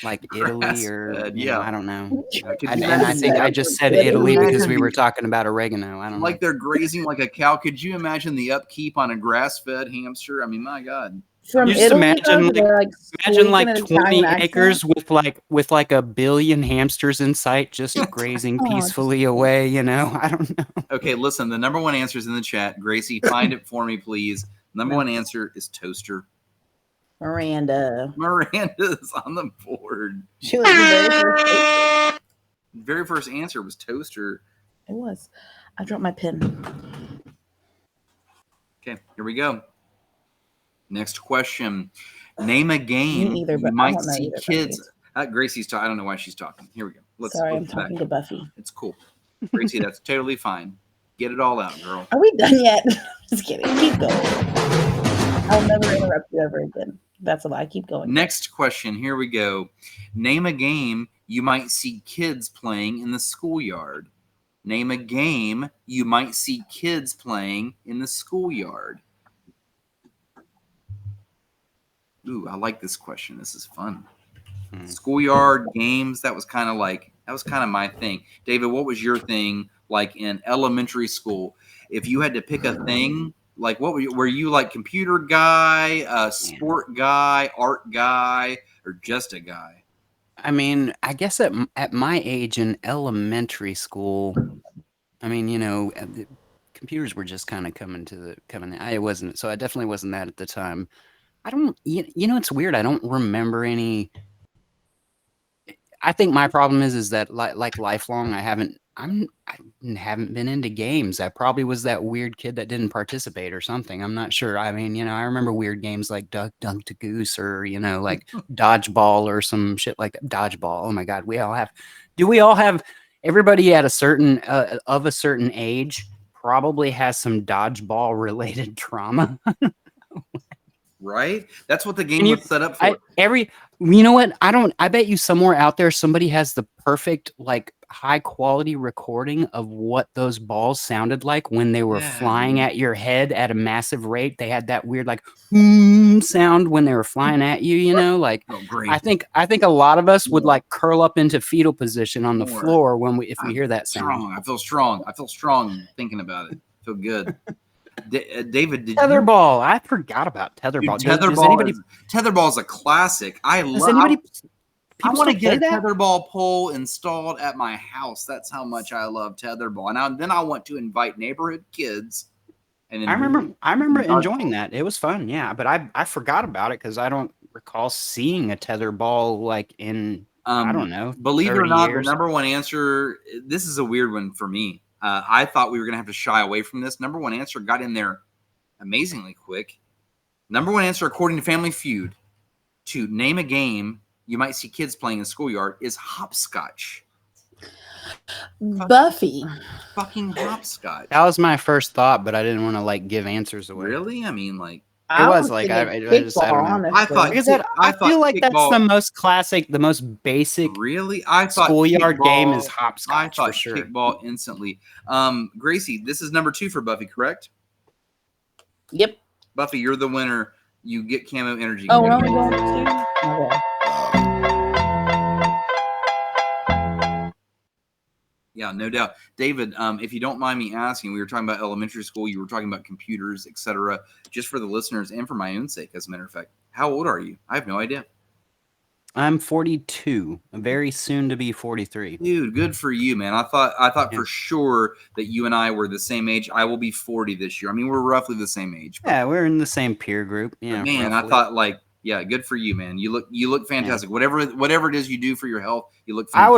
like Italy or Grass-fed, you know, yeah. I don't know. Could you And I imagine think that? I just said Could you Italy because imagine we were the- talking about oregano. I don't Like know. they're grazing like a cow. Could you imagine the upkeep on a grass-fed hamster? I mean, my God. From You just Italy, imagine, though, they're, like Imagine like squeaking an 20 Italian acres accent. with like a billion hamsters in sight, just grazing Oh, peacefully away. You know, I don't know. Okay, listen. The number one answer is in the chat. Gracie, find it for me, please. Number one answer is toaster. Miranda. Miranda's on the board. She was the very first. Very first answer was toaster. It was. I dropped my pen. Okay, here we go. Next question. Name a game Me either, you but I might don't know see either, kids. Gracie's talking. I don't know why she's talking. Here we go. Sorry, I'm let's talking back to up. Buffy. It's cool. Gracie, that's totally fine. Get it all out, girl. Are we done yet? Just kidding. Keep going. I'll never interrupt you ever again. That's a lie. Keep going. Next question. Here we go. Name a game you might see kids playing in the schoolyard. Name a game you might see kids playing in the schoolyard. Ooh, I like this question. This is fun. Schoolyard games. That was kind of my thing. David, what was your thing like in elementary school? If you had to pick a thing, like what were you like computer guy, sport guy, art guy, or just a guy? I mean, I guess at my age in elementary school, I mean, the computers were just kind of coming. I wasn't, so I definitely wasn't that at the time. I don't, it's weird. I don't remember any. I think my problem is that like lifelong, I haven't been into games. I probably was that weird kid that didn't participate or something. I'm not sure. I mean, I remember weird games like Duck Dunk to Goose or like dodgeball or some shit like that. Dodgeball. Oh my God, do we all have? Everybody at a certain of a certain age probably has some dodgeball related trauma. Right? That's what the game was set up for. You know what? I bet you somewhere out there somebody has the perfect like high quality recording of what those balls sounded like when they were flying at your head at a massive rate. They had that weird like sound when they were flying at you, like great. I think a lot of us would like curl up into fetal position on the floor if we hear that sound. I feel strong thinking about it. I feel good. David, Tetherball. I forgot about tetherball. Tetherball is a classic. I want to get a tetherball pole installed at my house. That's how much I love tetherball. And then I want to invite neighborhood kids. And I remember enjoying that. It was fun, yeah. But I forgot about it because I don't recall seeing a tetherball like in I don't know. Believe it or not, the number one answer. This is a weird one for me. I thought we were going to have to shy away from this. Number one answer got in there amazingly quick. Number one answer, according to Family Feud, to name a game you might see kids playing in the schoolyard is hopscotch. Buffy. Fucking hopscotch. That was my first thought, but I didn't want to like give answers away. Really? I mean, like. It was like I don't know. I feel like that's the most classic, the most basic. Really, I thought schoolyard game is hopscotch. I thought for sure. kickball instantly. Gracie, this is number 2 for Buffy, correct? Yep. Buffy, you're the winner. You get camo energy. Oh, we're only going to 2. Okay. Yeah, no doubt. David, if you don't mind me asking, we were talking about elementary school. You were talking about computers, etc. Just for the listeners and for my own sake, as a matter of fact. How old are you? I have no idea. I'm 42. Very soon to be 43. Dude, good for you, man. I thought for sure that you and I were the same age. I will be 40 this year. I mean, we're roughly the same age. Yeah, we're in the same peer group. Yeah, man, roughly. I thought like. Yeah, good for you, man. You look fantastic. Yeah. Whatever it is you do for your health, you look fantastic. I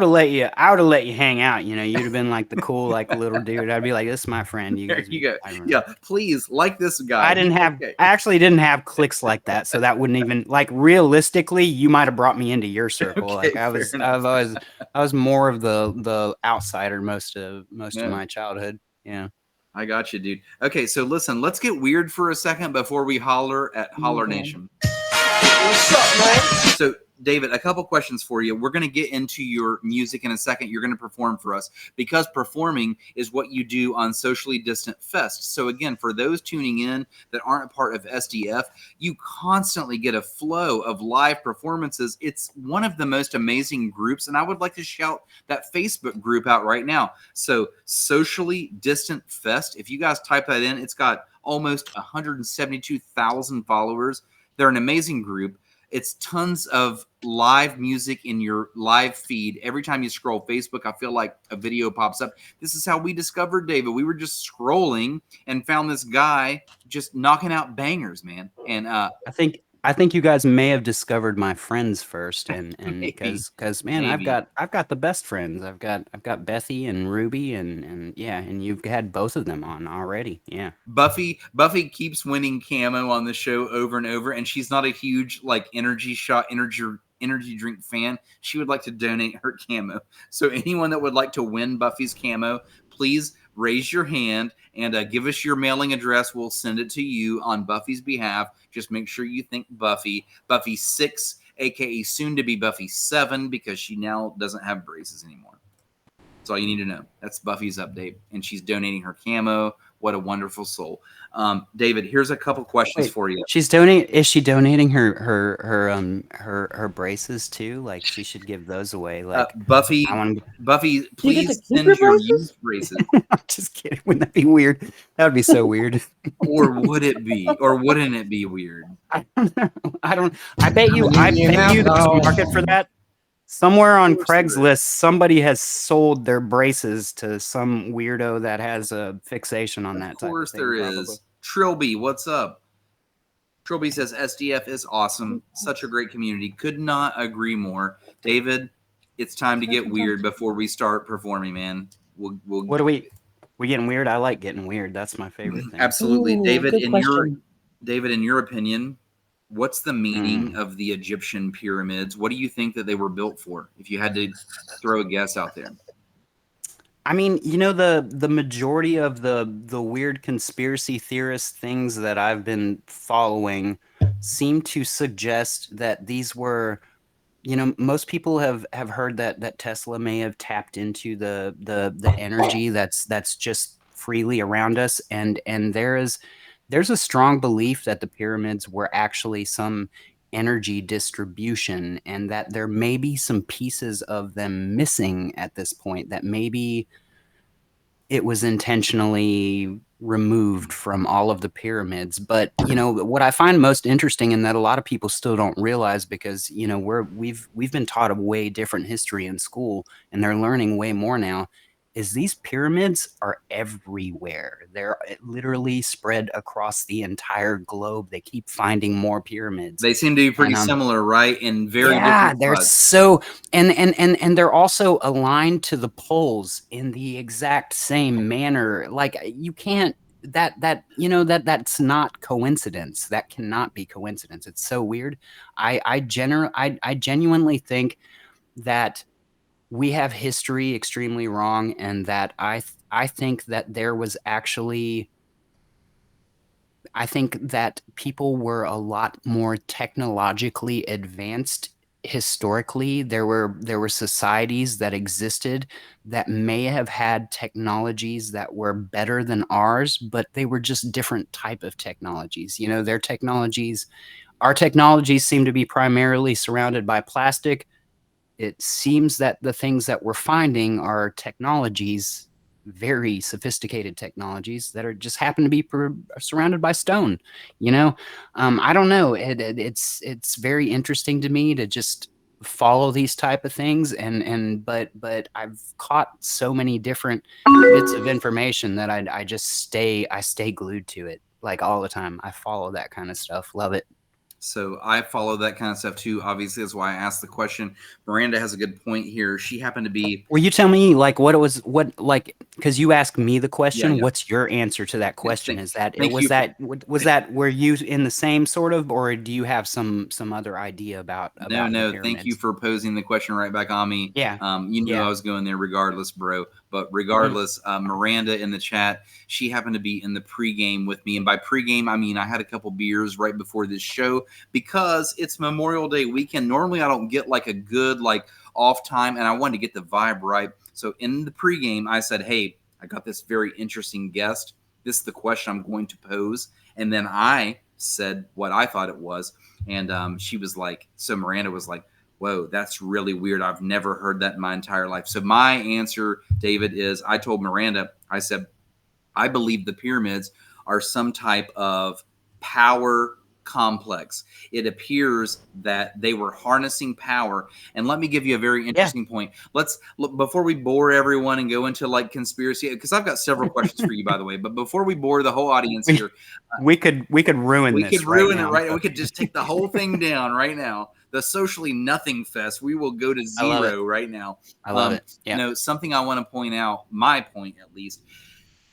would have let you hang out. You'd have been like the cool, like little dude. I'd be like, this is my friend. There you go. Yeah, please like this guy. I actually didn't have clicks like that, so that wouldn't even like realistically, you might have brought me into your circle. Okay, like I was more of the outsider most of my childhood. Yeah. I got you, dude. Okay, so listen, let's get weird for a second before we holler at Holler Nation. What's up, man? So, David, a couple questions for you. We're going to get into your music in a second. You're going to perform for us because performing is what you do on Socially Distant Fest. So, again, for those tuning in that aren't a part of SDF, you constantly get a flow of live performances. It's one of the most amazing groups, and I would like to shout that Facebook group out right now. So, Socially Distant Fest, if you guys type that in, it's got almost 172,000 followers. They're an amazing group. It's tons of live music in your live feed. Every time you scroll Facebook, I feel like a video pops up. This is how we discovered David. We were just scrolling and found this guy just knocking out bangers, man. And I think you guys may have discovered my friends first, and because man, maybe. I've got the best friends. I've got Bethy and Ruby, and yeah, and you've had both of them on already. Yeah, Buffy keeps winning camo on the show over and over, and she's not a huge like energy drink fan. She would like to donate her camo. So anyone that would like to win Buffy's camo, please raise your hand and give us your mailing address. We'll send it to you on Buffy's behalf. Just make sure you think Buffy 6, aka soon to be Buffy 7, because she now doesn't have braces anymore. That's all you need to know. That's Buffy's update, and she's donating her camo. What a wonderful soul. David, here's a couple questions for you. Is she donating her braces too? Like, she should give those away. Like, Buffy, You get please to keep send your your braces? used braces. I'm just kidding. Wouldn't that be weird? That would be so weird. Or would it be? Or wouldn't it be weird? I don't know. I bet you there's a market for that. Somewhere on Of course there is. Craigslist, somebody has sold their braces to some weirdo that has a fixation on that Of type of course thing. there probably. is. Trilby, what's up? Trilby says SDF is awesome. Such a great community. Could not agree more. David, it's time to get weird before we start performing, man. We'll What are we getting weird? I like getting weird. That's my favorite thing. absolutely. Ooh, David, good in question. your opinion, what's the meaning of the Egyptian pyramids? What do you think that they were built for? If you had to throw a guess out there. I mean, the majority of the weird conspiracy theorist things that I've been following seem to suggest that these were, most people have heard that Tesla may have tapped into the energy that's just freely around us, and there's a strong belief that the pyramids were actually some energy distribution, and that there may be some pieces of them missing at this point, that maybe it was intentionally removed from all of the pyramids. But what I find most interesting, and that a lot of people still don't realize, because we've been taught a way different history in school, and they're learning way more now, is these pyramids are everywhere. They're literally spread across the entire globe. They keep finding more pyramids. They seem to be pretty similar, right? In very different they're spots. so and they're also aligned to the poles in the exact same manner. Like, you can't that's not coincidence. That cannot be coincidence. It's so weird. I genuinely think that we have history extremely wrong, and that I think that there was actually, I think that people were a lot more technologically advanced historically. There were societies that existed that may have had technologies that were better than ours, but they were just different type of technologies. Our technologies seem to be primarily surrounded by plastic. It seems that the things that we're finding are technologies, very sophisticated technologies, that are just happen to be surrounded by stone. I don't know. It's very interesting to me to just follow these type of things, but I've caught so many different bits of information that I stay glued to it, like, all the time. I follow that kind of stuff. Love it. So I follow that kind of stuff too. Obviously, that's why I asked the question. Miranda has a good point here. She happened to be. Will you tell me, like, because you asked me the question, Yeah. what's your answer to that question? Was was that were you in the same sort of, or do you have some other idea about No. the Thank you pyramids? for posing the question right back on me. Yeah. You knew Yeah. I was going there regardless, bro. But regardless, Miranda in the chat, she happened to be in the pregame with me, and by pregame I mean I had a couple beers right before this show, because it's Memorial Day weekend. Normally I don't get like a good off time, and I wanted to get the vibe right. So in the pregame I said, hey, I got this very interesting guest. This is the question I'm going to pose. And then I said what I thought it was. And she was like, so Miranda was like, whoa, that's really weird. I've never heard that in my entire life. So my answer, David, is I told Miranda, I said, I believe the pyramids are some type of power complex. It appears that they were harnessing power. And let me give you a very interesting point. Let's look, before we bore everyone and go into conspiracy, because I've got several questions for you, by the way. But before we bore the whole audience here, we could ruin this. We could ruin it right. Now. We could just take the whole thing down right now. The socially nothing fest. We will go to zero right now. I love it. Yeah. Something I want to point out, my point at least.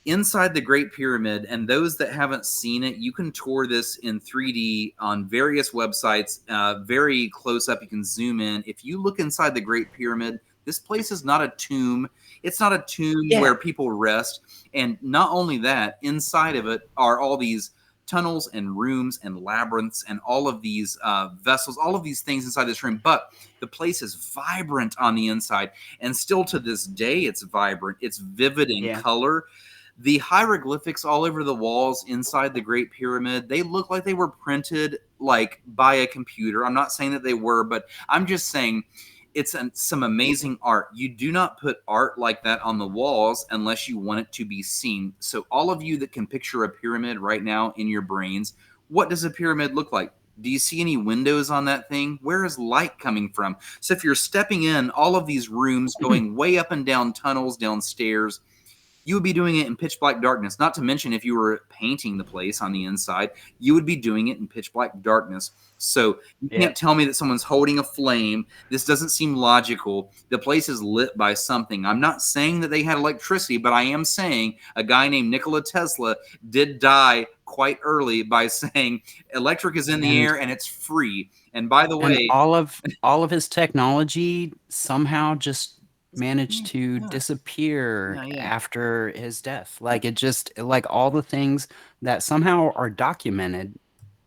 Inside the Great Pyramid, and those that haven't seen it, you can tour this in 3D on various websites, very close up. You can zoom in. If you look inside the Great Pyramid, This place is not a tomb. It's not a tomb Yeah. where people rest. And not only that, inside of it are all these tunnels and rooms and labyrinths and all of these vessels, all of these things inside this room. But the place is vibrant on the inside, and still to this day, it's vibrant. It's vivid in Yeah. color. The hieroglyphics all over the walls inside the Great Pyramid, they look like they were printed like by a computer. I'm not saying that they were, but I'm just saying it's some amazing art. You do not put art like that on the walls unless you want it to be seen. So all of you that can picture a pyramid right now in your brains, what does a pyramid look like? Do you see any windows on that thing? Where is light coming from? So if you're stepping in all of these rooms, going way up and down tunnels, downstairs, you would be doing it in pitch black darkness. Not to mention, if you were painting the place on the inside, you would be doing it in pitch black darkness. So you can't tell me that someone's holding a flame. This doesn't seem logical. The place is lit by something. I'm not saying that they had electricity, but I am saying a guy named Nikola Tesla did die quite early by saying electric is in the air and it's free. And by the And way, all of his technology somehow just managed to disappear after his death. Like it just like all the things that somehow are documented,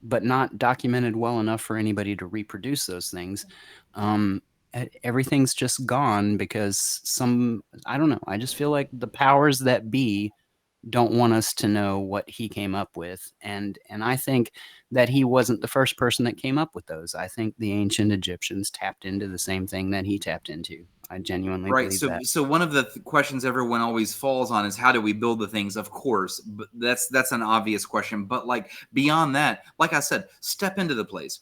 but not documented well enough for anybody to reproduce those things. Everything's just gone because I don't know. I just feel like the powers that be don't want us to know what he came up with, and I think that he wasn't the first person that came up with those. I think the ancient Egyptians tapped into the same thing that he tapped into. I genuinely believe that. So one of the questions everyone always falls on is how do we build the things? Of course, but that's an obvious question. But like beyond that, like I said, step into the place.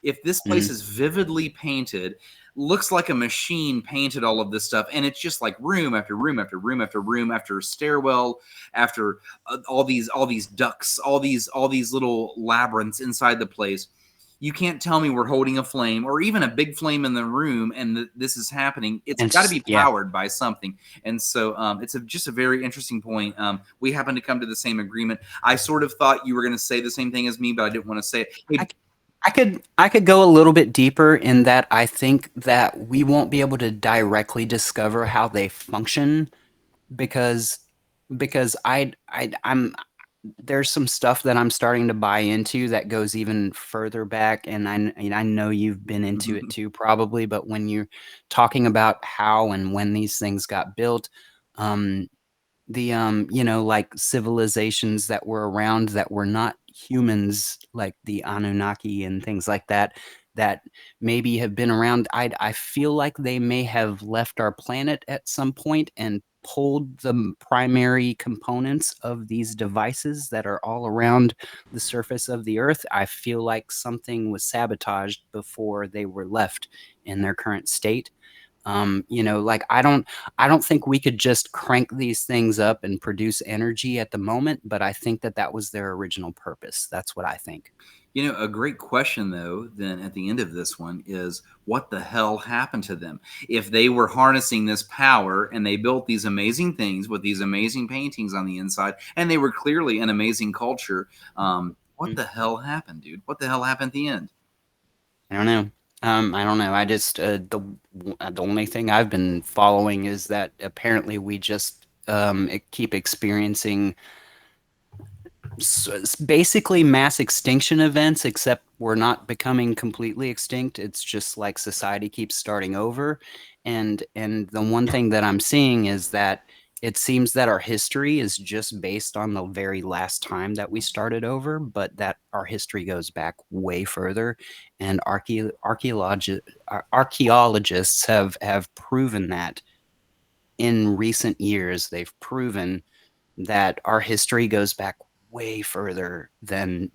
If this place is vividly painted, looks like a machine painted all of this stuff, and it's just like room after room after room after room after stairwell after all these ducts, all these little labyrinths inside the place. You can't tell me we're holding a flame or even a big flame in the room and this is happening. It's got to be powered by something. And so it's just a very interesting point. We happen to come to the same agreement. I sort of thought you were going to say the same thing as me, but I didn't want to say it. Hey, I could go a little bit deeper in that. I think that we won't be able to directly discover how they function because I'm there's some stuff that I'm starting to buy into that goes even further back, and I know you've been into it too, probably. But when you're talking about how and when these things got built, like civilizations that were around that were not humans, like the Anunnaki and things like that, that maybe have been around. I feel like they may have left our planet at some point and pulled the primary components of these devices that are all around the surface of the earth. I feel like something was sabotaged before they were left in their current state. Like I don't think we could just crank these things up and produce energy at the moment, but I think that was their original purpose. That's what I think. A great question, though, then at the end of this one is what the hell happened to them? If they were harnessing this power and they built these amazing things with these amazing paintings on the inside, and they were clearly an amazing culture, what the hell happened, dude? What the hell happened at the end? I don't know. I don't know. I just the only thing I've been following is that apparently we just keep experiencing basically mass extinction events, except we're not becoming completely extinct. It's just like society keeps starting over. And the one thing that I'm seeing is that it seems that our history is just based on the very last time that we started over, but that our history goes back way further. And archaeologists have proven that in recent years. They've proven that our history goes back way further than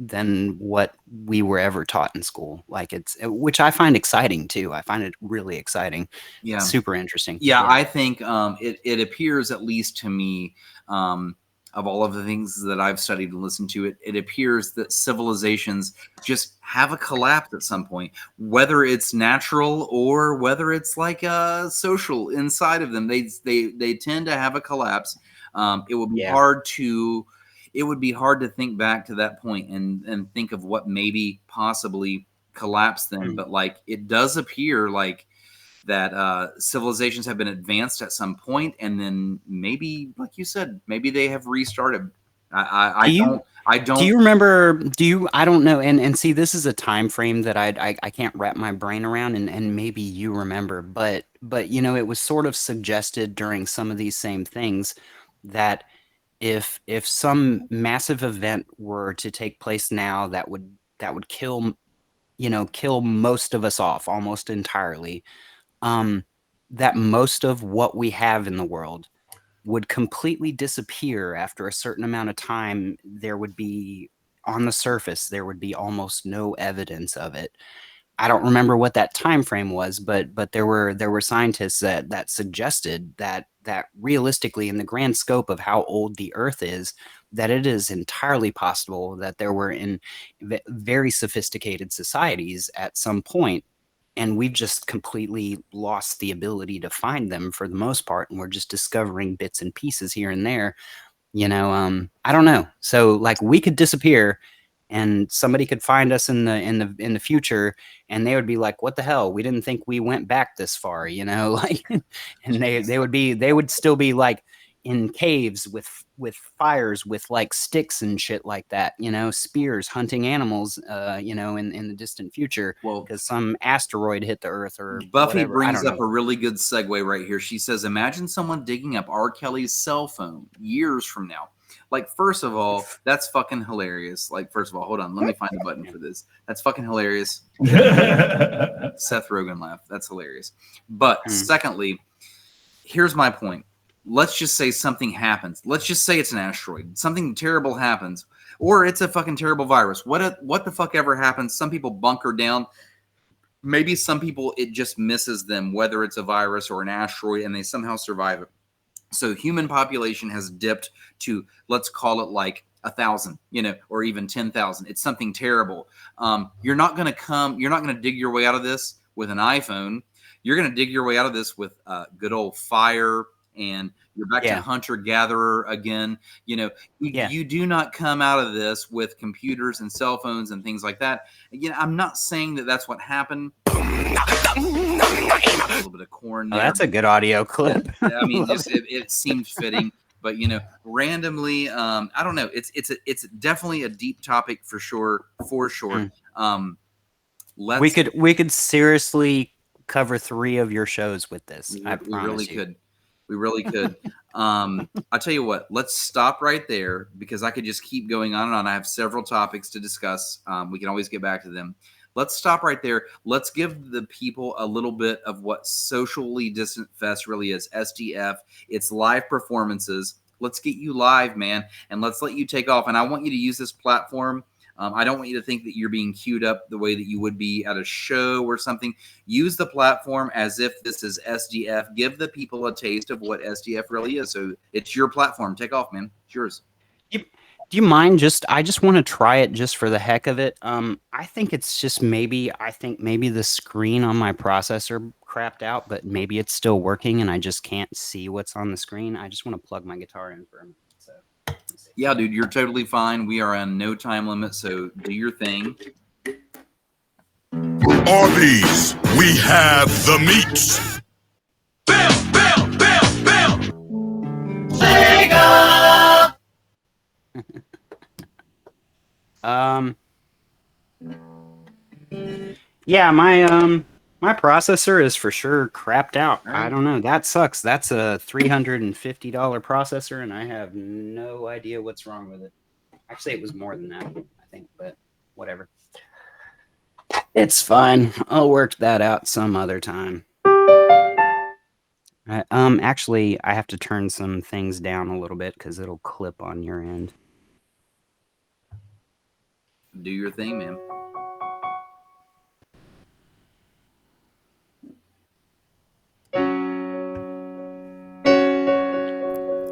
what we were ever taught in school. Like which I find exciting too. I find it really exciting. Yeah. Super interesting. Yeah, I think it appears, at least to me, of all of the things that I've studied and listened to, it appears that civilizations just have a collapse at some point, whether it's natural or whether it's like social inside of them. They tend to have a collapse. It would be hard to think back to that point and think of what maybe possibly collapsed them. But like it does appear like civilizations have been advanced at some point, and then maybe, like you said, maybe they have restarted. I Do you remember? I don't know. And see, this is a time frame that I can't wrap my brain around, and maybe you remember, but it was sort of suggested during some of these same things that if some massive event were to take place now that would kill most of us off almost entirely, um, that most of what we have in the world would completely disappear after a certain amount of time. There would be, on the surface, there would be almost no evidence of it. I don't remember what that time frame was, but there were scientists that suggested that realistically, in the grand scope of how old the Earth is, that it is entirely possible that there were in very sophisticated societies at some point, and we've just completely lost the ability to find them for the most part, and we're just discovering bits and pieces here and there. I don't know. So like we could disappear and somebody could find us in the future, and they would be like, what the hell, we didn't think we went back this far, like, and they would still be like in caves with fires with like sticks and shit like that, spears hunting animals, in the distant future, Well, because some asteroid hit the earth or Buffy whatever. I brings don't up know. a really good segue right here. She says, imagine someone digging up R. Kelly's cell phone years from now. Like, first of all, that's fucking hilarious. Like, first of all, hold on. Let me find the button for this. That's fucking hilarious. Seth Rogen laugh. That's hilarious. But secondly, here's my point. Let's just say something happens. Let's just say it's an asteroid. Something terrible happens. Or it's a fucking terrible virus. What the fuck ever happens? Some people bunker down. Maybe some people, it just misses them, whether it's a virus or an asteroid, and they somehow survive it. So human population has dipped to, let's call it like 1,000, or even 10,000. It's something terrible. You're not going to dig your way out of this with an iPhone. You're going to dig your way out of this with good old fire, and you're back to hunter-gatherer again. You do not come out of this with computers and cell phones and things like that. Again, I'm not saying that that's what happened. A little bit of corn there. That's a good audio clip. I mean, it seemed fitting. But randomly, I don't know. It's definitely a deep topic for sure. We could seriously cover 3 of your shows with this. I promise we really you. could. We really could. I'll tell you what. Let's stop right there because I could just keep going on and on. I have several topics to discuss. We can always get back to them. Let's stop right there. Let's give the people a little bit of what Socially Distant Fest really is. SDF. It's live performances. Let's get you live, man, and let's let you take off. And I want you to use this platform. I don't want you to think that you're being queued up the way that you would be at a show or something. Use the platform as if this is SDF. Give the people a taste of what SDF really is. So it's your platform. Take off, man. It's yours. Do you mind I just want to try it just for the heck of it. I think it's just maybe the screen on my processor crapped out, but maybe it's still working and I just can't see what's on the screen. I just want to plug my guitar in for a minute. So, yeah, dude, you're totally fine. We are on no time limit, so do your thing. Arby's, we have the meats. Bill. Sega! Yeah, my processor is for sure crapped out. Right. I don't know. That sucks. That's a $350 processor, and I have no idea what's wrong with it. Actually, it was more than that, I think, but whatever. It's fine. I'll work that out some other time. Actually, I have to turn some things down a little bit because it'll clip on your end. Do your thing, man.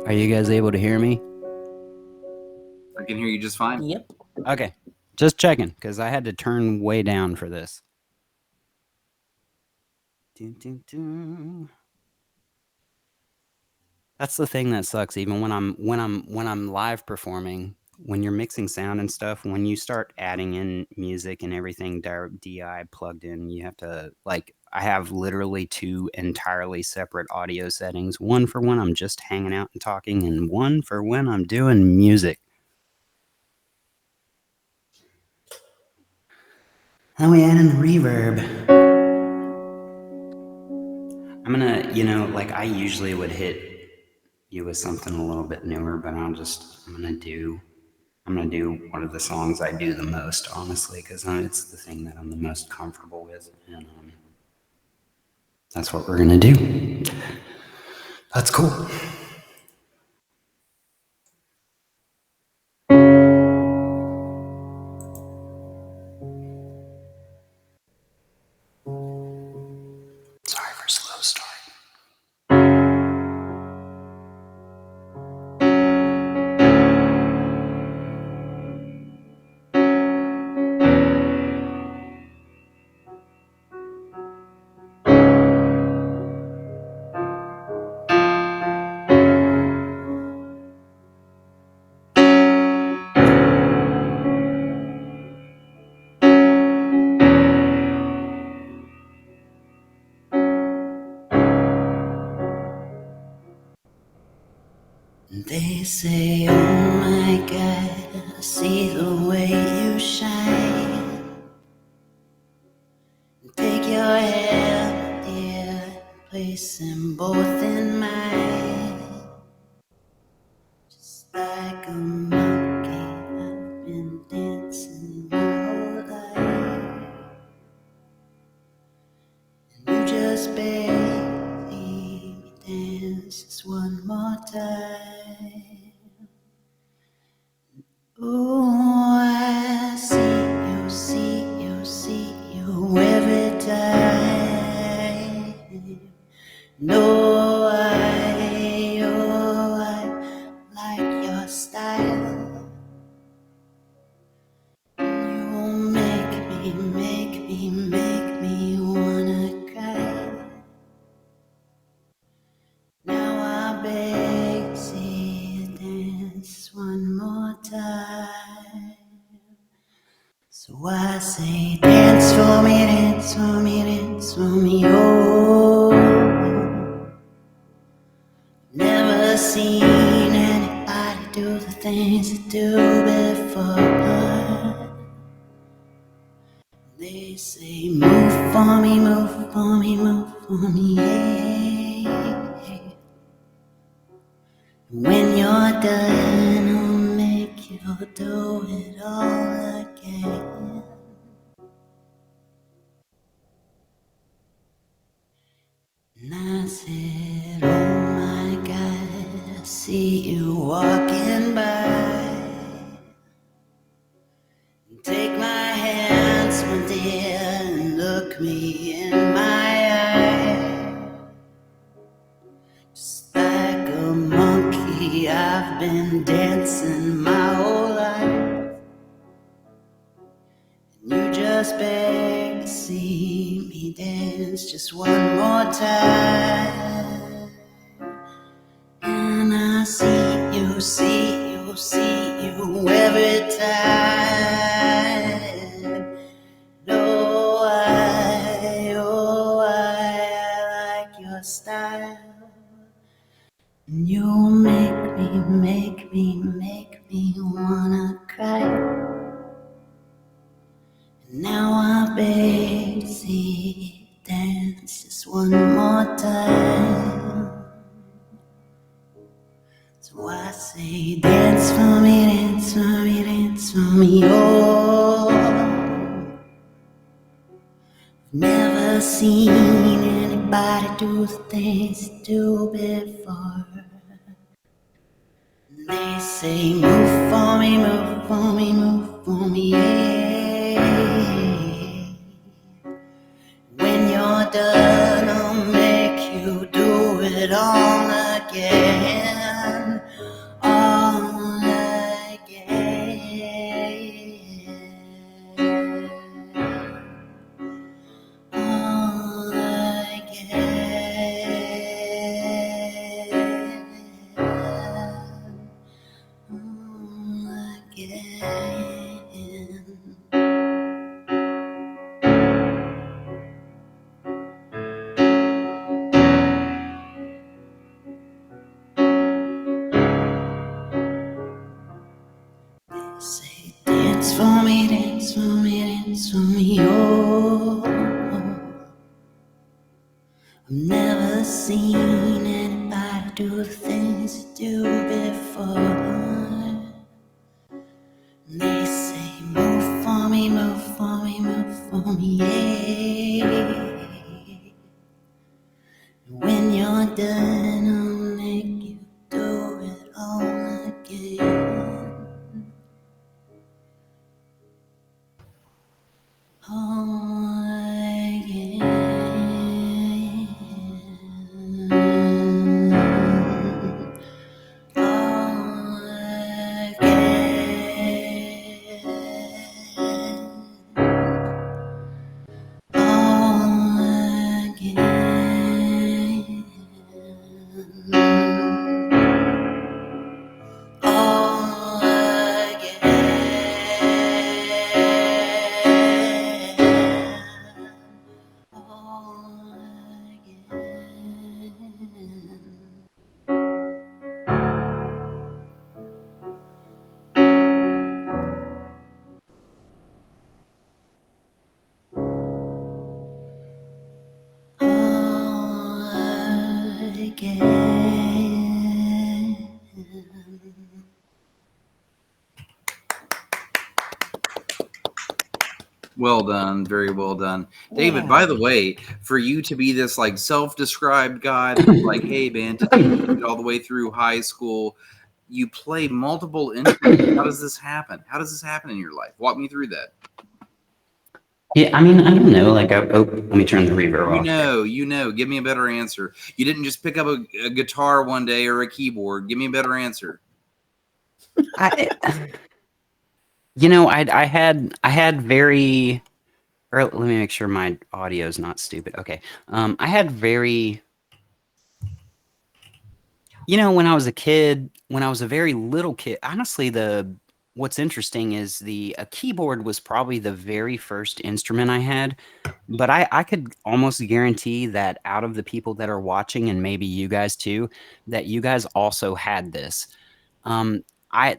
Are you guys able to hear me? I can hear you just fine. Yep. Okay. Just checking, because I had to turn way down for this. That's the thing that sucks. Even when I'm live performing, when you're mixing sound and stuff, when you start adding in music and everything DI plugged in, you have to, like, I have literally 2 entirely separate audio settings. One for when I'm just hanging out and talking, and one for when I'm doing music. Then we add in the reverb. I'm gonna, like I usually would hit you with something a little bit newer, but I'm gonna do one of the songs I do the most, honestly, because it's the thing that I'm the most comfortable with, and that's what we're gonna do. That's cool. Sorry for slow start. They say, oh my God, I see the way you shine. Take your hand, dear, place them both in mine. Just like a monkey, I've been dancing my whole life. And you just beg me dance just one more time. Oh, I see you every time. No, I like your style. You make me wanna cry. Now I beg, see you dance one more time. So I say, dance for me, dance for me, dance for me, oh. Never seen anybody do the things you do before. They say, move for me, move for me, move for me, yeah. When you're done, I'll make you do it all again. And I said, oh my God, I see you walking by. Take my hands, my dear, and look me in my eye. Just like a monkey, I've been dancing my whole life. And you just beg to see me dance just one more time. And I see you every time. No, I like your style. And you make me wanna cry. And now I beg to see you dance just one more time. So I say, dance for me, dance for me, dance for me, oh. Never seen anybody do the things you do before. They say, move for me, move for me, move for me, yeah. When you're done, I'll make you do it all again. All again. All again. All again. Never seen anybody do the things you do before. They say, move for me, move for me, move for me, yeah. When you're done, I'll make you do it all again. All again. Well done, very well done, David. Yeah. By the way, for you to be this like self-described guy, that's like, hey man, to take it all the way through high school, you play multiple instruments. How does this happen? How does this happen in your life? Walk me through that. Yeah, I mean, I don't know. Like, let me turn the reverb off. You know. Give me a better answer. You didn't just pick up a guitar one day or a keyboard. Give me a better answer. You know, I had very. Or let me make sure my audio is not stupid. Okay, I had very. You know, when I was a kid, when I was a very little kid, honestly, what's interesting is a keyboard was probably the very first instrument I had, but I could almost guarantee that out of the people that are watching, and maybe you guys too, that you guys also had this. Um,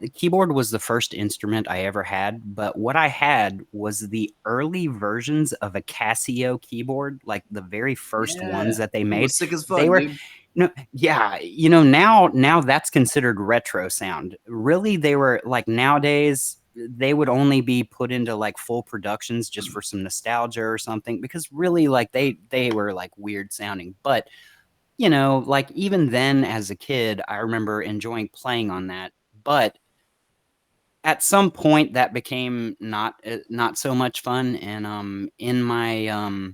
the keyboard was the first instrument I ever had, but what I had was the early versions of a Casio keyboard, like the very first ones that they It made. was sick as fuck, They were dude. no, yeah, you know, now that's considered retro sound. Really, they were like nowadays they would only be put into like full productions just for some nostalgia or something because really like they were like weird sounding. But you know, like even then as a kid, I remember enjoying playing on that. But at some point that became not so much fun and in my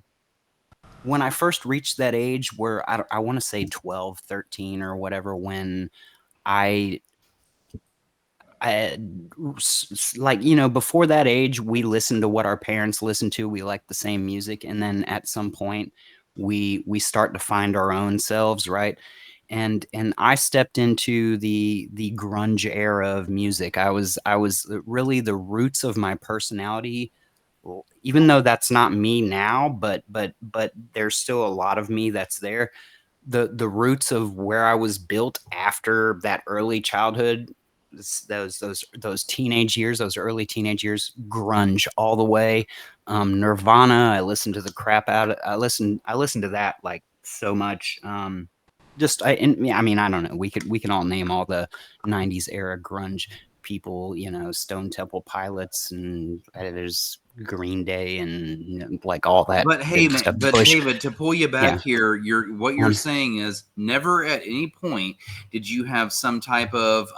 when I first reached that age where I want to say 12, 13 or whatever, when I, I like, you know, before that age, we listened to what our parents listened to. We liked the same music. And then at some point we start to find our own selves. Right. And I stepped into the grunge era of music. I was really the roots of my personality, even though that's not me now, but there's still a lot of me that's there. The roots of where I was built after that early childhood, those teenage years, those early teenage years, grunge all the way. Nirvana, I listened to the crap out of, I listened to that like so much. I mean, I don't know. We can all name all the '90s era grunge people. You know, Stone Temple Pilots, and there's Green Day, and you know, like all that But hey, good man, stuff. but Bush, David, to pull you yeah. back here, what you're saying is never at any point did you have some type of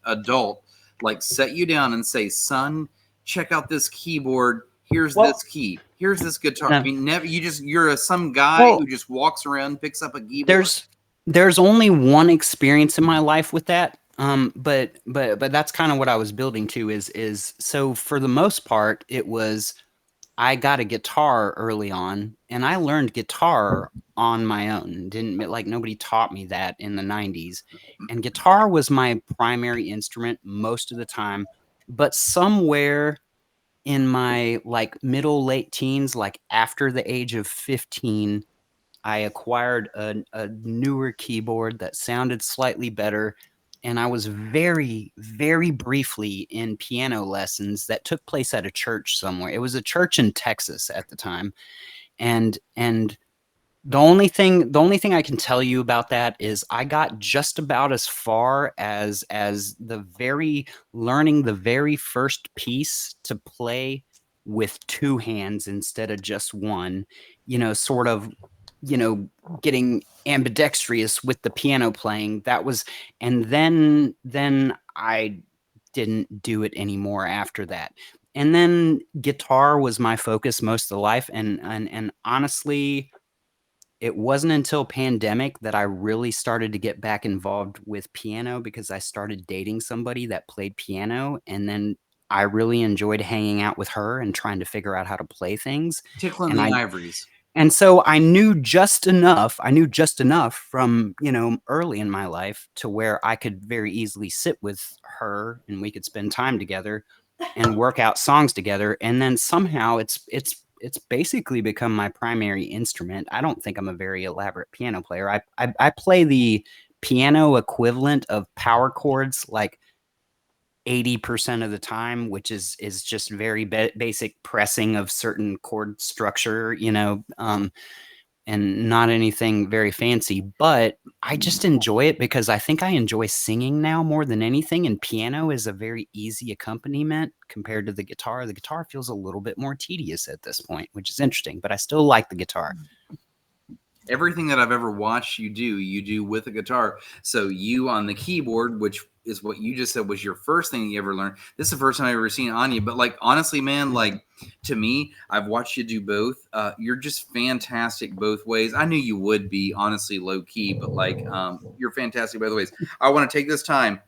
adult like set you down and say, "Son, check out this keyboard. Here's Well, this key. Here's this guitar." I no. mean, never. You're some guy Well, who just walks around, picks up a keyboard. there's only one experience in my life with that. But that's kind of what I was building to is so for the most part it was I got a guitar early on and I learned guitar on my own. Didn't like nobody taught me that in the 90s. And guitar was my primary instrument most of the time, but somewhere in my like middle late teens, like after the age of 15, I acquired a newer keyboard that sounded slightly better. And I was very, very briefly in piano lessons that took place at a church somewhere. It was a church in Texas at the time. And The only thing I can tell you about that is I got just about as far as learning the very first piece to play with two hands instead of just one, sort of, getting ambidextrous with the piano playing. That was, and then I didn't do it anymore after that. And then guitar was my focus most of the life, and honestly, it wasn't until pandemic that I really started to get back involved with piano because I started dating somebody that played piano, and then I really enjoyed hanging out with her and trying to figure out how to play things. Tickling And the I ivories. and so I knew just enough. I knew just enough from, early in my life to where I could very easily sit with her and we could spend time together and work out songs together. And then somehow it's basically become my primary instrument. I don't think I'm a very elaborate piano player. I play the piano equivalent of power chords like 80% of the time, which is just very basic pressing of certain chord structure, and not anything very fancy, but I just enjoy it because I think I enjoy singing now more than anything, and piano is a very easy accompaniment compared to the guitar. The guitar feels a little bit more tedious at this point, which is interesting, but I still like the guitar. Everything that I've ever watched you do with a guitar. So you on the keyboard, which is what you just said was your first thing you ever learned. This is the first time I've ever seen Anya. But like honestly, man, like to me, I've watched you do both. You're just fantastic both ways. I knew you would be honestly low key, but like you're fantastic both ways. I want to take this time.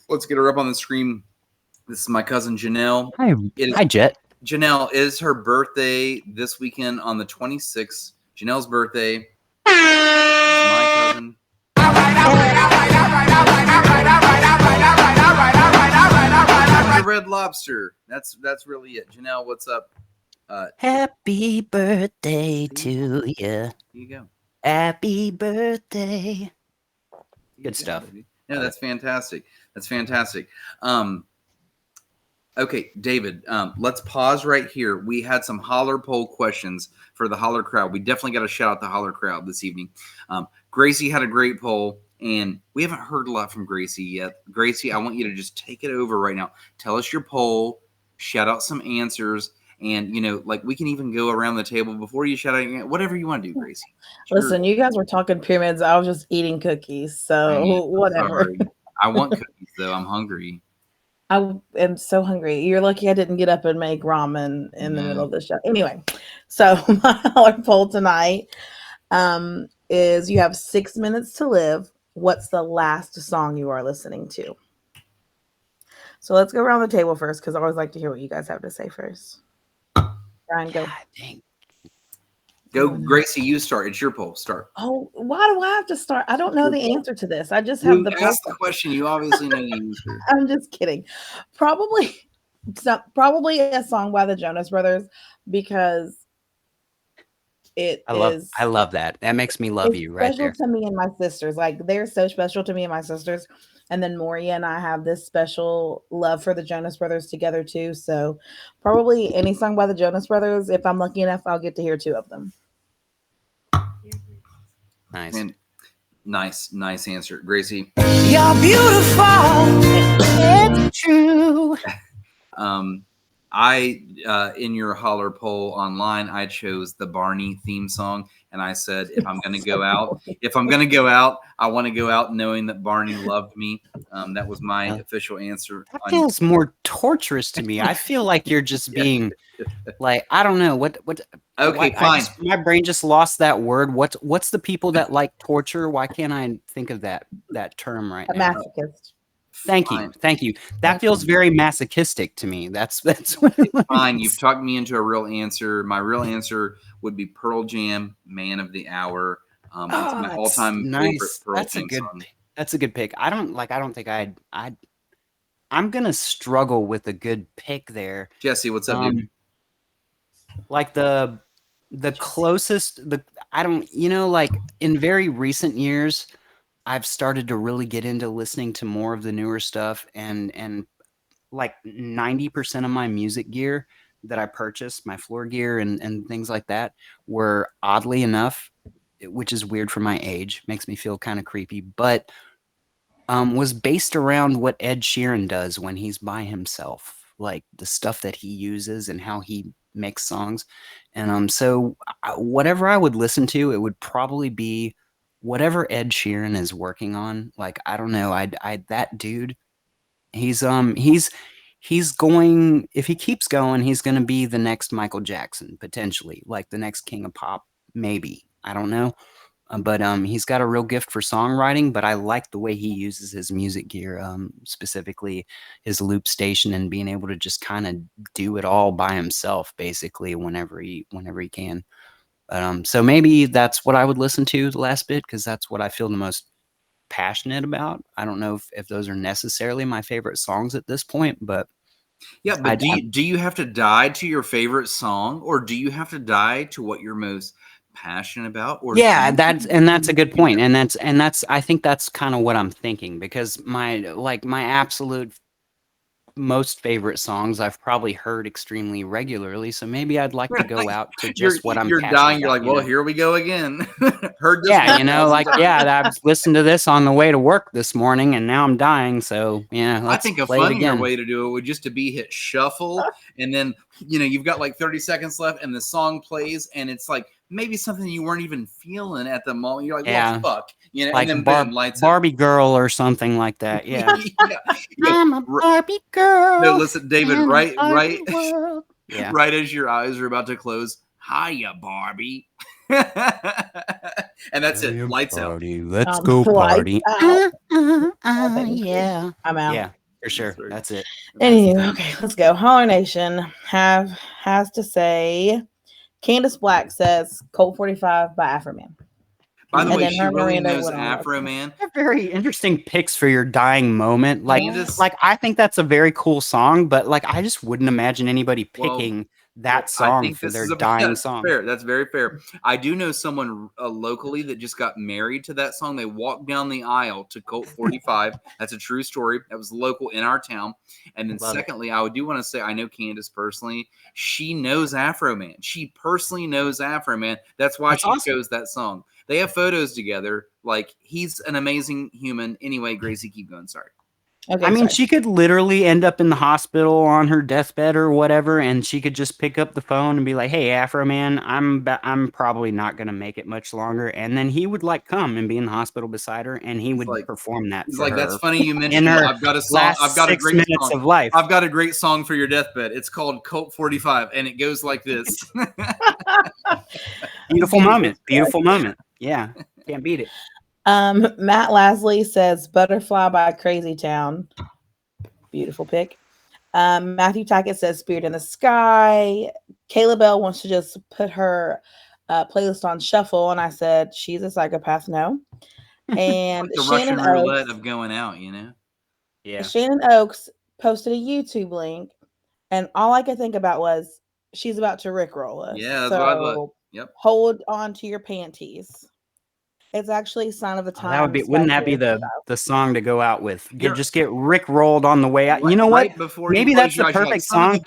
Let's get her up on the screen. This is my cousin Janelle. Hi, Jet. Janelle, is her birthday this weekend on the 26th. Janelle's birthday. This is my cousin. The Red Lobster. That's really it. Janelle, what's up? Happy birthday to you. Here you go. Happy birthday. Good stuff. No, that's fantastic. That's fantastic. Okay, David, let's pause right here. We had some Holler poll questions for the Holler crowd. We definitely got to shout out the Holler crowd this evening. Gracie had a great poll, and we haven't heard a lot from Gracie yet. Gracie, I want you to just take it over right now. Tell us your poll, shout out some answers, and, like we can even go around the table before you shout out, whatever you want to do, Gracie. Listen, you guys were talking pyramids. I was just eating cookies, so whatever. Sorry. I want cookies, though. I'm hungry. I am so hungry. You're lucky I didn't get up and make ramen in the middle of the show. Anyway, so my Holler poll tonight is you have 6 minutes to live. What's the last song you are listening to? So let's go around the table first because I always like to hear what you guys have to say first. Brian, go. Go, Gracie, you start. It's your poll. Start. Oh, why do I have to start? I don't know the answer to this. I just have the poll. Ask the question. You obviously know the answer. I'm just kidding. Probably a song by the Jonas Brothers because I love that. That makes me love you right there. Special to me and my sisters. Like they're so special to me and my sisters. And then Moria and I have this special love for the Jonas Brothers together too. So probably any song by the Jonas Brothers. If I'm lucky enough, I'll get to hear 2 of them. Nice. And nice answer, Gracie. You're beautiful. It's true. I in your Holler poll online, I chose the Barney theme song, and I said if I'm going to go out, I want to go out knowing that Barney loved me. That was my official answer. That feels more torturous to me. I feel like you're just being like, I don't know what. Okay, fine. My brain just lost that word. What's the people that like torture? Why can't I think of that term right now? Masochist. Thank you. That feels very masochistic to me. That's what it was. Fine. You've talked me into a real answer. My real answer would be Pearl Jam, "Man of the Hour." It's my all-time favorite Pearl Jam song. That's a good pick. I don't think I'm gonna struggle with a good pick there. Jesse, what's up, dude? Like the closest like in very recent years, I've started to really get into listening to more of the newer stuff, and like 90% of my music gear that I purchased, my floor gear and things like that, were oddly enough which is weird for my age, makes me feel kind of creepy, but was based around what Ed Sheeran does when he's by himself, like the stuff that he uses and how he makes songs. And so whatever I would listen to, it would probably be whatever Ed Sheeran is working on. Like I don't know, I that dude, he's going, if he keeps going, he's going to be the next Michael Jackson potentially, like the next king of pop, maybe. I don't know. But he's got a real gift for songwriting, but I like the way he uses his music gear, specifically his loop station and being able to just kind of do it all by himself, basically, whenever he can. So maybe that's what I would listen to the last bit because that's what I feel the most passionate about. I don't know if those are necessarily my favorite songs at this point, but Yeah, but do you have to die to your favorite song, or do you have to die to what you're most passionate about? Or yeah, that's a good point, and that's I think that's kind of what I'm thinking because my absolute most favorite songs I've probably heard extremely regularly, so maybe I'd like to go out to just what I'm you're passionate dying. You're about, like, well, here we go again. Heard this. Yeah, 1,000 times. I was listening to this on the way to work this morning, and now I'm dying. So yeah, I let's think a play it funnier again. way to do it would just to be hit shuffle, and then you've got like 30 seconds left, and the song plays, and it's like maybe something you weren't even feeling at the moment. You're like, well, fuck, like and then boom, lights Barbie Girl or something like that. Yeah, yeah. I'm a Barbie girl. No, listen, David, in a right, Barbie world. Yeah, right as your eyes are about to close, hiya, Barbie. And that's it. Lights out. Let's go party. Out. Yeah, I'm out. Yeah, for sure. That's it. Anyway, okay, let's go. Holler Nation has to say. Candace Black says Colt 45 by Afro Man. By the And way, then she her really Miranda knows went on Afro Man. They're very interesting picks for your dying moment. Like, Candace- like I think that's a very cool song, but like I just wouldn't imagine anybody picking that song for their dying song. Fair. That's very fair. I do know someone locally that just got married to that song. They walked down the aisle to Colt 45. That's a true story. That was local in our town. And then secondly, I do want to say I know Candace personally. She knows Afro Man. She personally knows Afro Man. That's why she chose that song. They have photos together. Like, he's an amazing human. Anyway, Gracie, keep going. Sorry. Okay, I mean, she could literally end up in the hospital on her deathbed or whatever, and she could just pick up the phone and be like, "Hey, Afro Man, I'm probably not gonna make it much longer," and then he would like come and be in the hospital beside her, and he would perform that. He's for like, her "That's funny you mentioned. in her I've got a song. last I've got a 6 great minutes song of life. I've got a great song for your deathbed. It's called Colt 45, and it goes like this." Beautiful moment. Beautiful moment. Yeah, can't beat it. Matt Lasley says Butterfly by Crazy Town. Beautiful pick. Matthew Tackett says Spirit in the Sky. Kayla Bell wants to just put her playlist on shuffle, and I said she's a psychopath. No. And the Shannon Russian roulette Oaks, of going out, Yeah. Shannon Oaks posted a YouTube link, and all I could think about was she's about to rickroll us. Yeah, that's what I thought. Yep. Hold on to your panties. It's actually Sign of the Times. That would be. Wouldn't that be the song to go out with? Just get Rick rolled on the way out. You know what? Maybe that's the perfect song.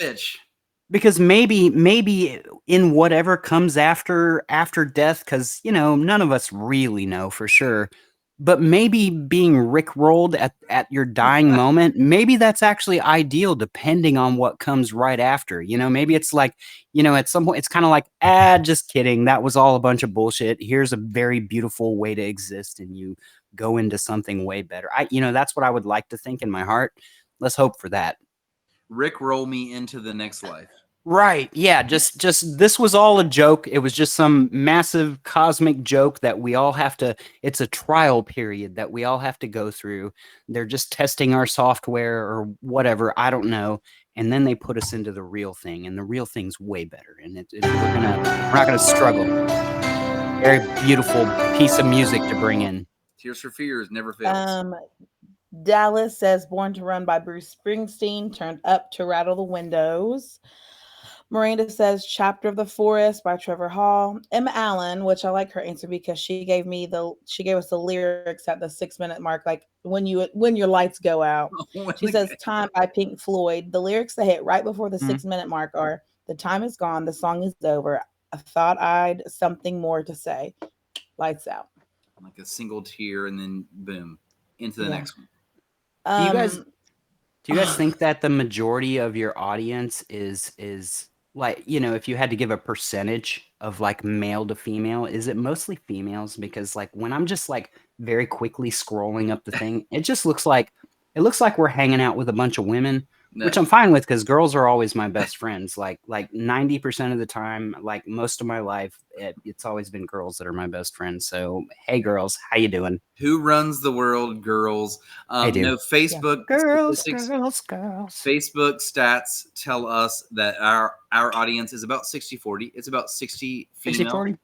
Because maybe in whatever comes after death, because none of us really know for sure. But maybe being rickrolled at your dying moment, maybe that's actually ideal depending on what comes right after. Maybe it's like, at some point it's kind of like, just kidding. That was all a bunch of bullshit. Here's a very beautiful way to exist, and you go into something way better. That's what I would like to think in my heart. Let's hope for that. Rickroll me into the next life. Right. Yeah. Just this was all a joke. It was just some massive cosmic joke that we all have to, it's a trial period that we all have to go through. They're just testing our software or whatever. I don't know. And then they put us into the real thing, and the real thing's way better. And we're not going to struggle. Very beautiful piece of music to bring in. Tears for Fears never fails. Dallas says Born to Run by Bruce Springsteen, turned up to rattle the windows. Miranda says Chapter of the Forest by Trevor Hall. Emma Allen, which I like her answer because she gave us the lyrics at the 6-minute mark, like when your lights go out. She says Time by Pink Floyd. The lyrics that hit right before the 6-minute mark are, "The time is gone, the song is over. I thought I'd something more to say." lights out. Like a single tear, and then boom, into the Yeah. next one. Do you guys Um, think that the majority of your audience is like, if you had to give a percentage of like male to female, is it mostly females? Because like when I'm just like very quickly scrolling up the thing, it looks like we're hanging out with a bunch of women, which No. I'm fine with because girls are always my best friends. Like 90% of the time, like most of my life, it's always been girls that are my best friends. So hey, girls, how you doing? Who runs the world? Girls. I do. No, Facebook Girls, statistics. girls, girls. Facebook stats tell us that our audience is about 60-40. It's about 60 female. 60-40? 40.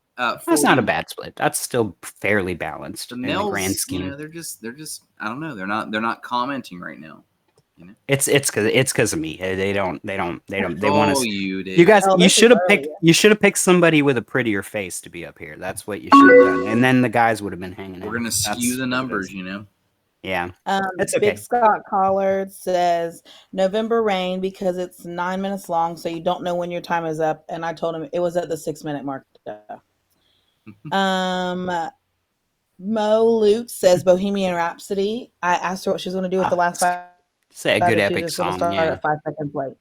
That's not a bad split. That's still fairly balanced The in males, the grand scheme. they're just I don't know. They're not commenting right now. It's because of me. They want Oh, to. you did. You guys, Oh, you this is should have early, picked. yeah. You should have picked somebody with a prettier face to be up here. That's what you should have done, and then the guys would have been hanging out. We're gonna skew the numbers, you know. Yeah, that's okay. Big Scott Collard says November rain because it's 9 minutes long, so you don't know when your time is up. And I told him it was at the 6-minute mark. Mo Luke says Bohemian Rhapsody. I asked her what she was going to do with the last 5. Say a good She's epic just going to song. start Yeah, at 5 seconds late.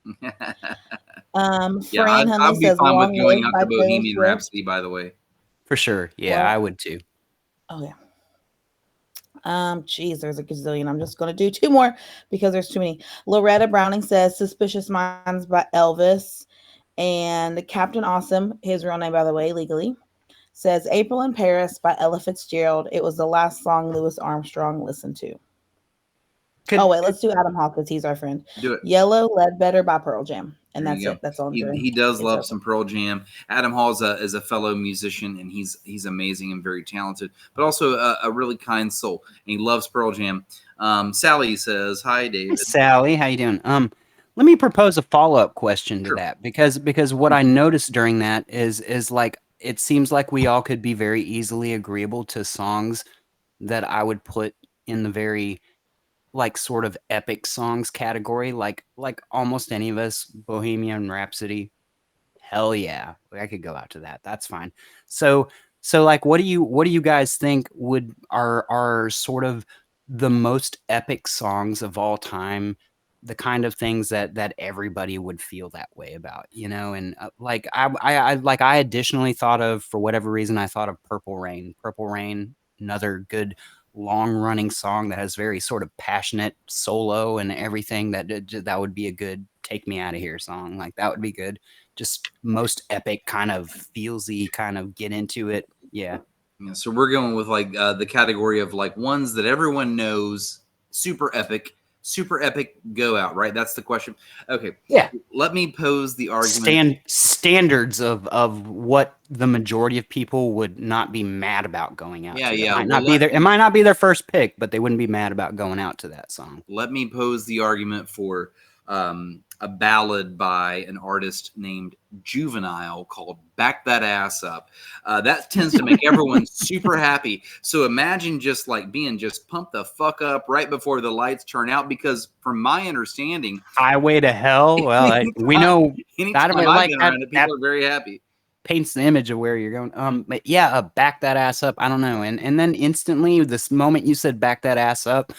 Yeah, Frame Hunley I'd be says fine with Long going Live out by to Taylor Bohemian Swift. Rhapsody. By the way, for sure. Yeah, Well- I would too. Oh yeah. Geez, there's a gazillion. I'm just gonna do 2 more because there's too many. Loretta Browning says Suspicious Minds by Elvis. And Captain Awesome, his real name by the way, legally, says April in Paris by Ella Fitzgerald. It was the last song Louis Armstrong listened to. Let's do Adam Hawk because he's our friend. do it. Yellow Ledbetter by Pearl Jam. And There that's you it. go. That's all I'm doing. He does It's love over. some Pearl Jam. Adam Hall is a fellow musician, and he's amazing and very talented, but also a really kind soul. And he loves Pearl Jam. Sally says, "Hi, Hey, David." Sally, how you doing? Let me propose a follow-up question to Sure. that because what I noticed during that is like it seems like we all could be very easily agreeable to songs that I would put in the very like sort of epic songs category, like almost any of us, Bohemian Rhapsody. Hell yeah, I could go out to that. That's fine. So like, what do you guys think are sort of the most epic songs of all time? The kind of things that everybody would feel that way about, and like I additionally thought of, for whatever reason, I thought of Purple Rain. Purple Rain, another good long running song that has very sort of passionate solo and everything. That would be a good take me out of here song. Like that would be good. Just most epic kind of feelsy, kind of get into it. Yeah. Yeah, so we're going with like the category of like ones that everyone knows, super epic, go out, right? That's the question. Okay. Yeah. Let me pose the argument. Standards of what the majority of people would not be mad about going out. Yeah, to. yeah. It might not be their first pick, but they wouldn't be mad about going out to that song. Let me pose the argument for a ballad by an artist named Juvenile called "Back That Ass Up." That tends to make everyone super happy. So imagine just like being just pumped the fuck up right before the lights turn out, because from my understanding, Highway to Hell. Well, we know anytime I've I've been around it, people are very happy. Paints the image of where you're going. But yeah, back that ass up. I don't know. And then instantly, this moment you said "back that ass up,"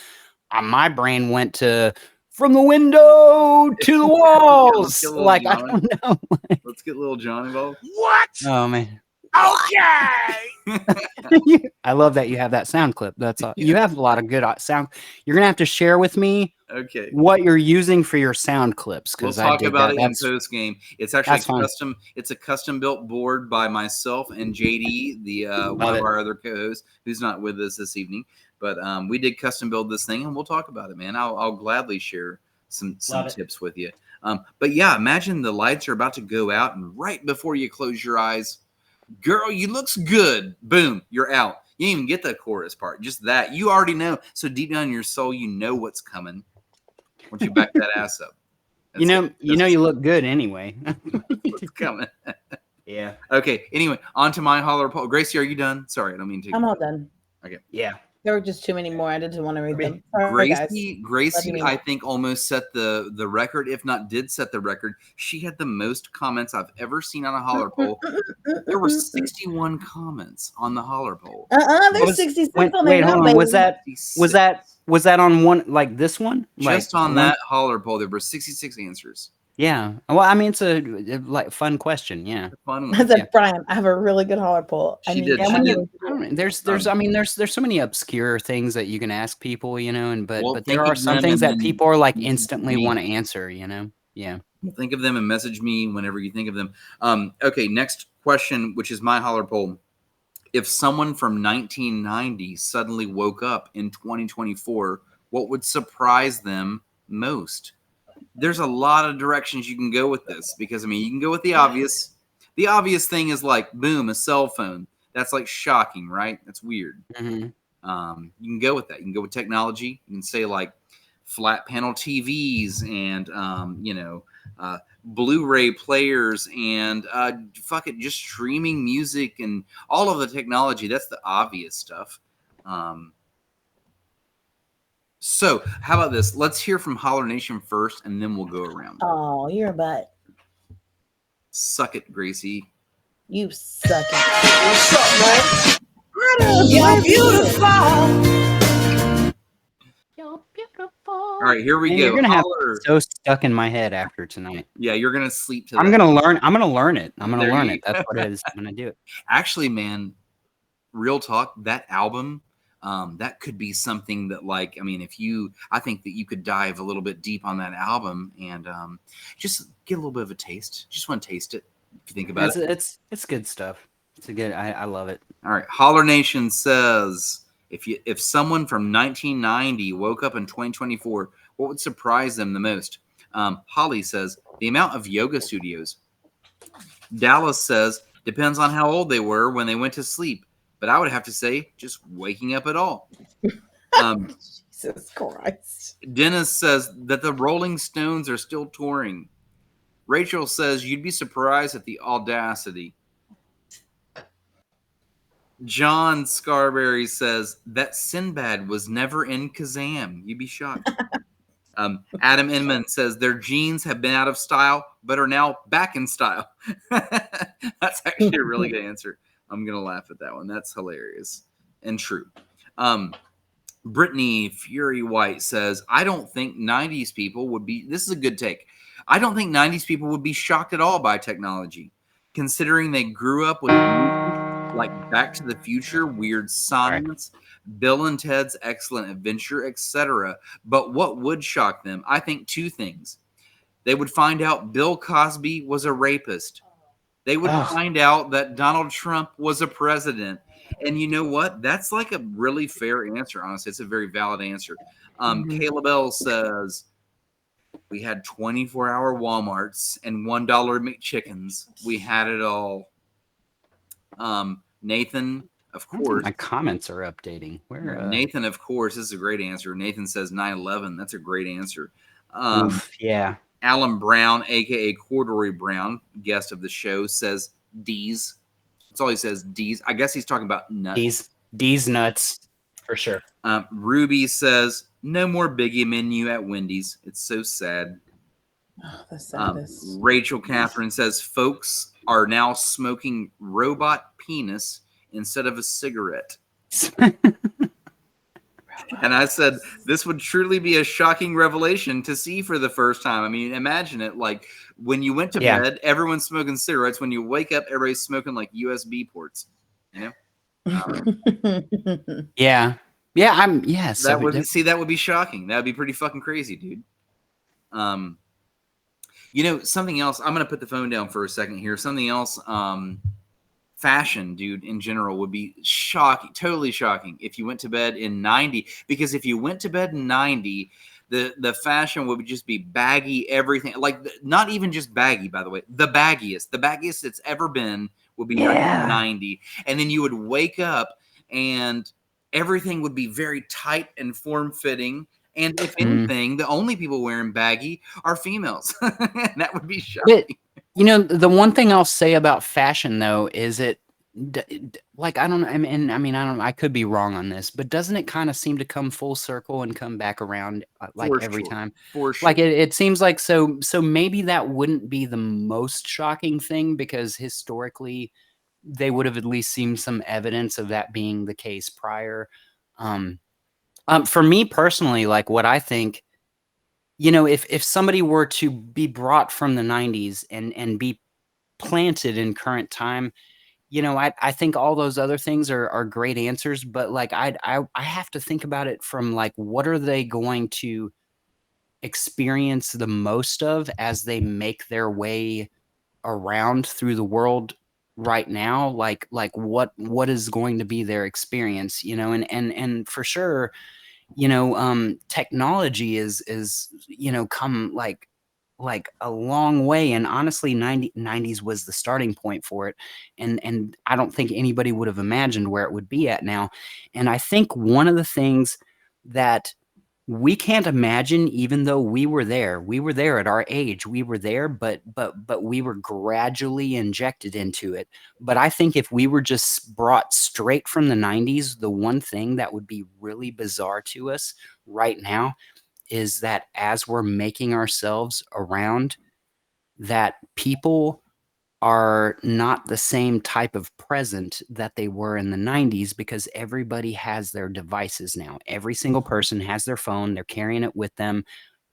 my brain went to "From the Window to the Walls." Like I don't know. Let's get Little John involved. What? Oh man. Okay. I love that you have that sound clip. That's you have a lot of good sound. You're gonna have to share with me Okay. what you're using for your sound clips, We'll because talk about it in That's post game. It's actually that's fine. custom. It's a custom built board by myself and JD, the one Love of it. our other co-hosts, who's not with us this evening. But we did custom build this thing, and we'll talk about it, man. I'll gladly share some Love it. tips with you. But yeah, imagine the lights are about to go out, and right before you close your eyes, girl, you looks good. Boom, you're out. You didn't even get the chorus part. Just that. You already know. So deep down in your soul, you know what's coming. Once you back that ass up. You know you look good anyway. What's coming. Yeah. Okay. Anyway, on to my holler poll. Gracie, are you done? Sorry, I don't mean to. I'm all done. Okay. Yeah. There were just too many more. I didn't want to read them. Sorry, guys. Gracie, me I think almost set the record, if not did set the record. She had the most comments I've ever seen on a Holler poll. There were 61 comments on the Holler poll. There's 66 on there. Wait, hold on. Baby. Was that on one like this one? Just on that Holler poll, there were 66 answers. Yeah. Well, I mean, it's a like fun question. Yeah. Fun one. I said, Brian, I have a really good Holler poll. She did. There's I mean, there's so many obscure things that you can ask people, you know, and but there are some them things that and people are like instantly want to answer, you know. Yeah. Think of them and message me whenever you think of them. Okay, next question, which is my Holler poll. If someone from 1990 suddenly woke up in 2024, what would surprise them most? There's a lot of directions you can go with this because, I mean, you can go with the obvious. The obvious thing is like, boom, a cell phone. That's like shocking, right? That's weird. Mm-hmm. You can go with that. You can go with technology. You can say like flat panel TVs and, you know, Blu-ray players and just streaming music and all of the technology. That's the obvious stuff. So how about this? Let's hear from Holler Nation first, and then we'll go around. Oh, you're a butt. Suck it, Gracie. You suck it. What's up, man? You're beautiful. You're beautiful. All right, here we go. You're gonna have so stuck in my head after tonight. Yeah, you're gonna sleep to that. I'm gonna learn it. I'm gonna learn it. Go. That's what it is. I'm gonna do it. Actually, man, real talk, that album, that could be something that, like, I mean, I think that you could dive a little bit deep on that album and just get a little bit of a taste. Just want to taste it. If you think about it, it's good stuff. It's a good. I love it. All right, Holler Nation says, if someone from 1990 woke up in 2024, what would surprise them the most? Holly says the amount of yoga studios. Dallas says depends on how old they were when they went to sleep. But I would have to say just waking up at all. Jesus Christ. Dennis says that the Rolling Stones are still touring. Rachel says you'd be surprised at the audacity. John Scarberry says that Sinbad was never in Kazam. You'd be shocked. Adam Inman says their jeans have been out of style, but are now back in style. That's actually a really good answer. I'm going to laugh at that one. That's hilarious and true. Brittany Fury White says, I don't think 90s people would be, this is a good take. I don't think 90s people would be shocked at all by technology, considering they grew up with movies like Back to the Future, Weird Science, Bill and Ted's Excellent Adventure, etc. But what would shock them? I think two things. They would find out Bill Cosby was a rapist. They would find out that Donald Trump was a president. And you know what? That's like a really fair answer, honestly. It's a very valid answer. Caleb L. says, we had 24-hour Walmarts and $1 McChickens. We had it all. Nathan, of course. My comments are updating. Nathan, of course, this is a great answer. Nathan says 9/11. That's a great answer. Yeah. Alan Brown, a.k.a. Corduroy Brown, guest of the show, says D's. That's all he says, D's. I guess he's talking about nuts. D's nuts, for sure. Ruby says, no more Biggie menu at Wendy's. It's so sad. Oh, the saddest. Rachel Catherine says, folks are now smoking robot penis instead of a cigarette. And I said, this would truly be a shocking revelation to see for the first time. I mean, imagine it. Like, when you went to bed, everyone's smoking cigarettes. When you wake up, everybody's smoking, like, USB ports. You know? Yeah. Yeah, so that would be shocking. That would be pretty fucking crazy, dude. You know, something else. I'm going to put the phone down for a second here. Something else. Fashion, dude, in general would be shocking, totally shocking if you went to bed in 90. Because if you went to bed in 90, the fashion would just be baggy, everything. Like, not even just baggy, by the way. The baggiest it's ever been would be 90. And then you would wake up and everything would be very tight and form-fitting. And if anything, the only people wearing baggy are females. That would be shocking. But, you know, the one thing I'll say about fashion, though, is it like I don't know. I don't. I could be wrong on this, but doesn't it kind of seem to come full circle and come back around like For every sure. time? For sure. Like it seems like so maybe that wouldn't be the most shocking thing because historically they would have at least seen some evidence of that being the case prior. Um, for me personally, like what I think, if somebody were to be brought from the 90s and be planted in current time, I think all those other things are great answers, but like I have to think about it from like what are they going to experience the most of as they make their way around through the world right now? Like what is going to be their experience, and for sure, technology is come like a long way, and honestly 90s was the starting point for it, and I don't think anybody would have imagined where it would be at now. And I think one of the things that we can't imagine, even though we were there at our age, we were there, but we were gradually injected into it. But I think if we were just brought straight from the 90s, the one thing that would be really bizarre to us right now is that as we're making ourselves around, that people are not the same type of present that they were in the 90s because everybody has their devices now. Every single person has their phone, they're carrying it with them.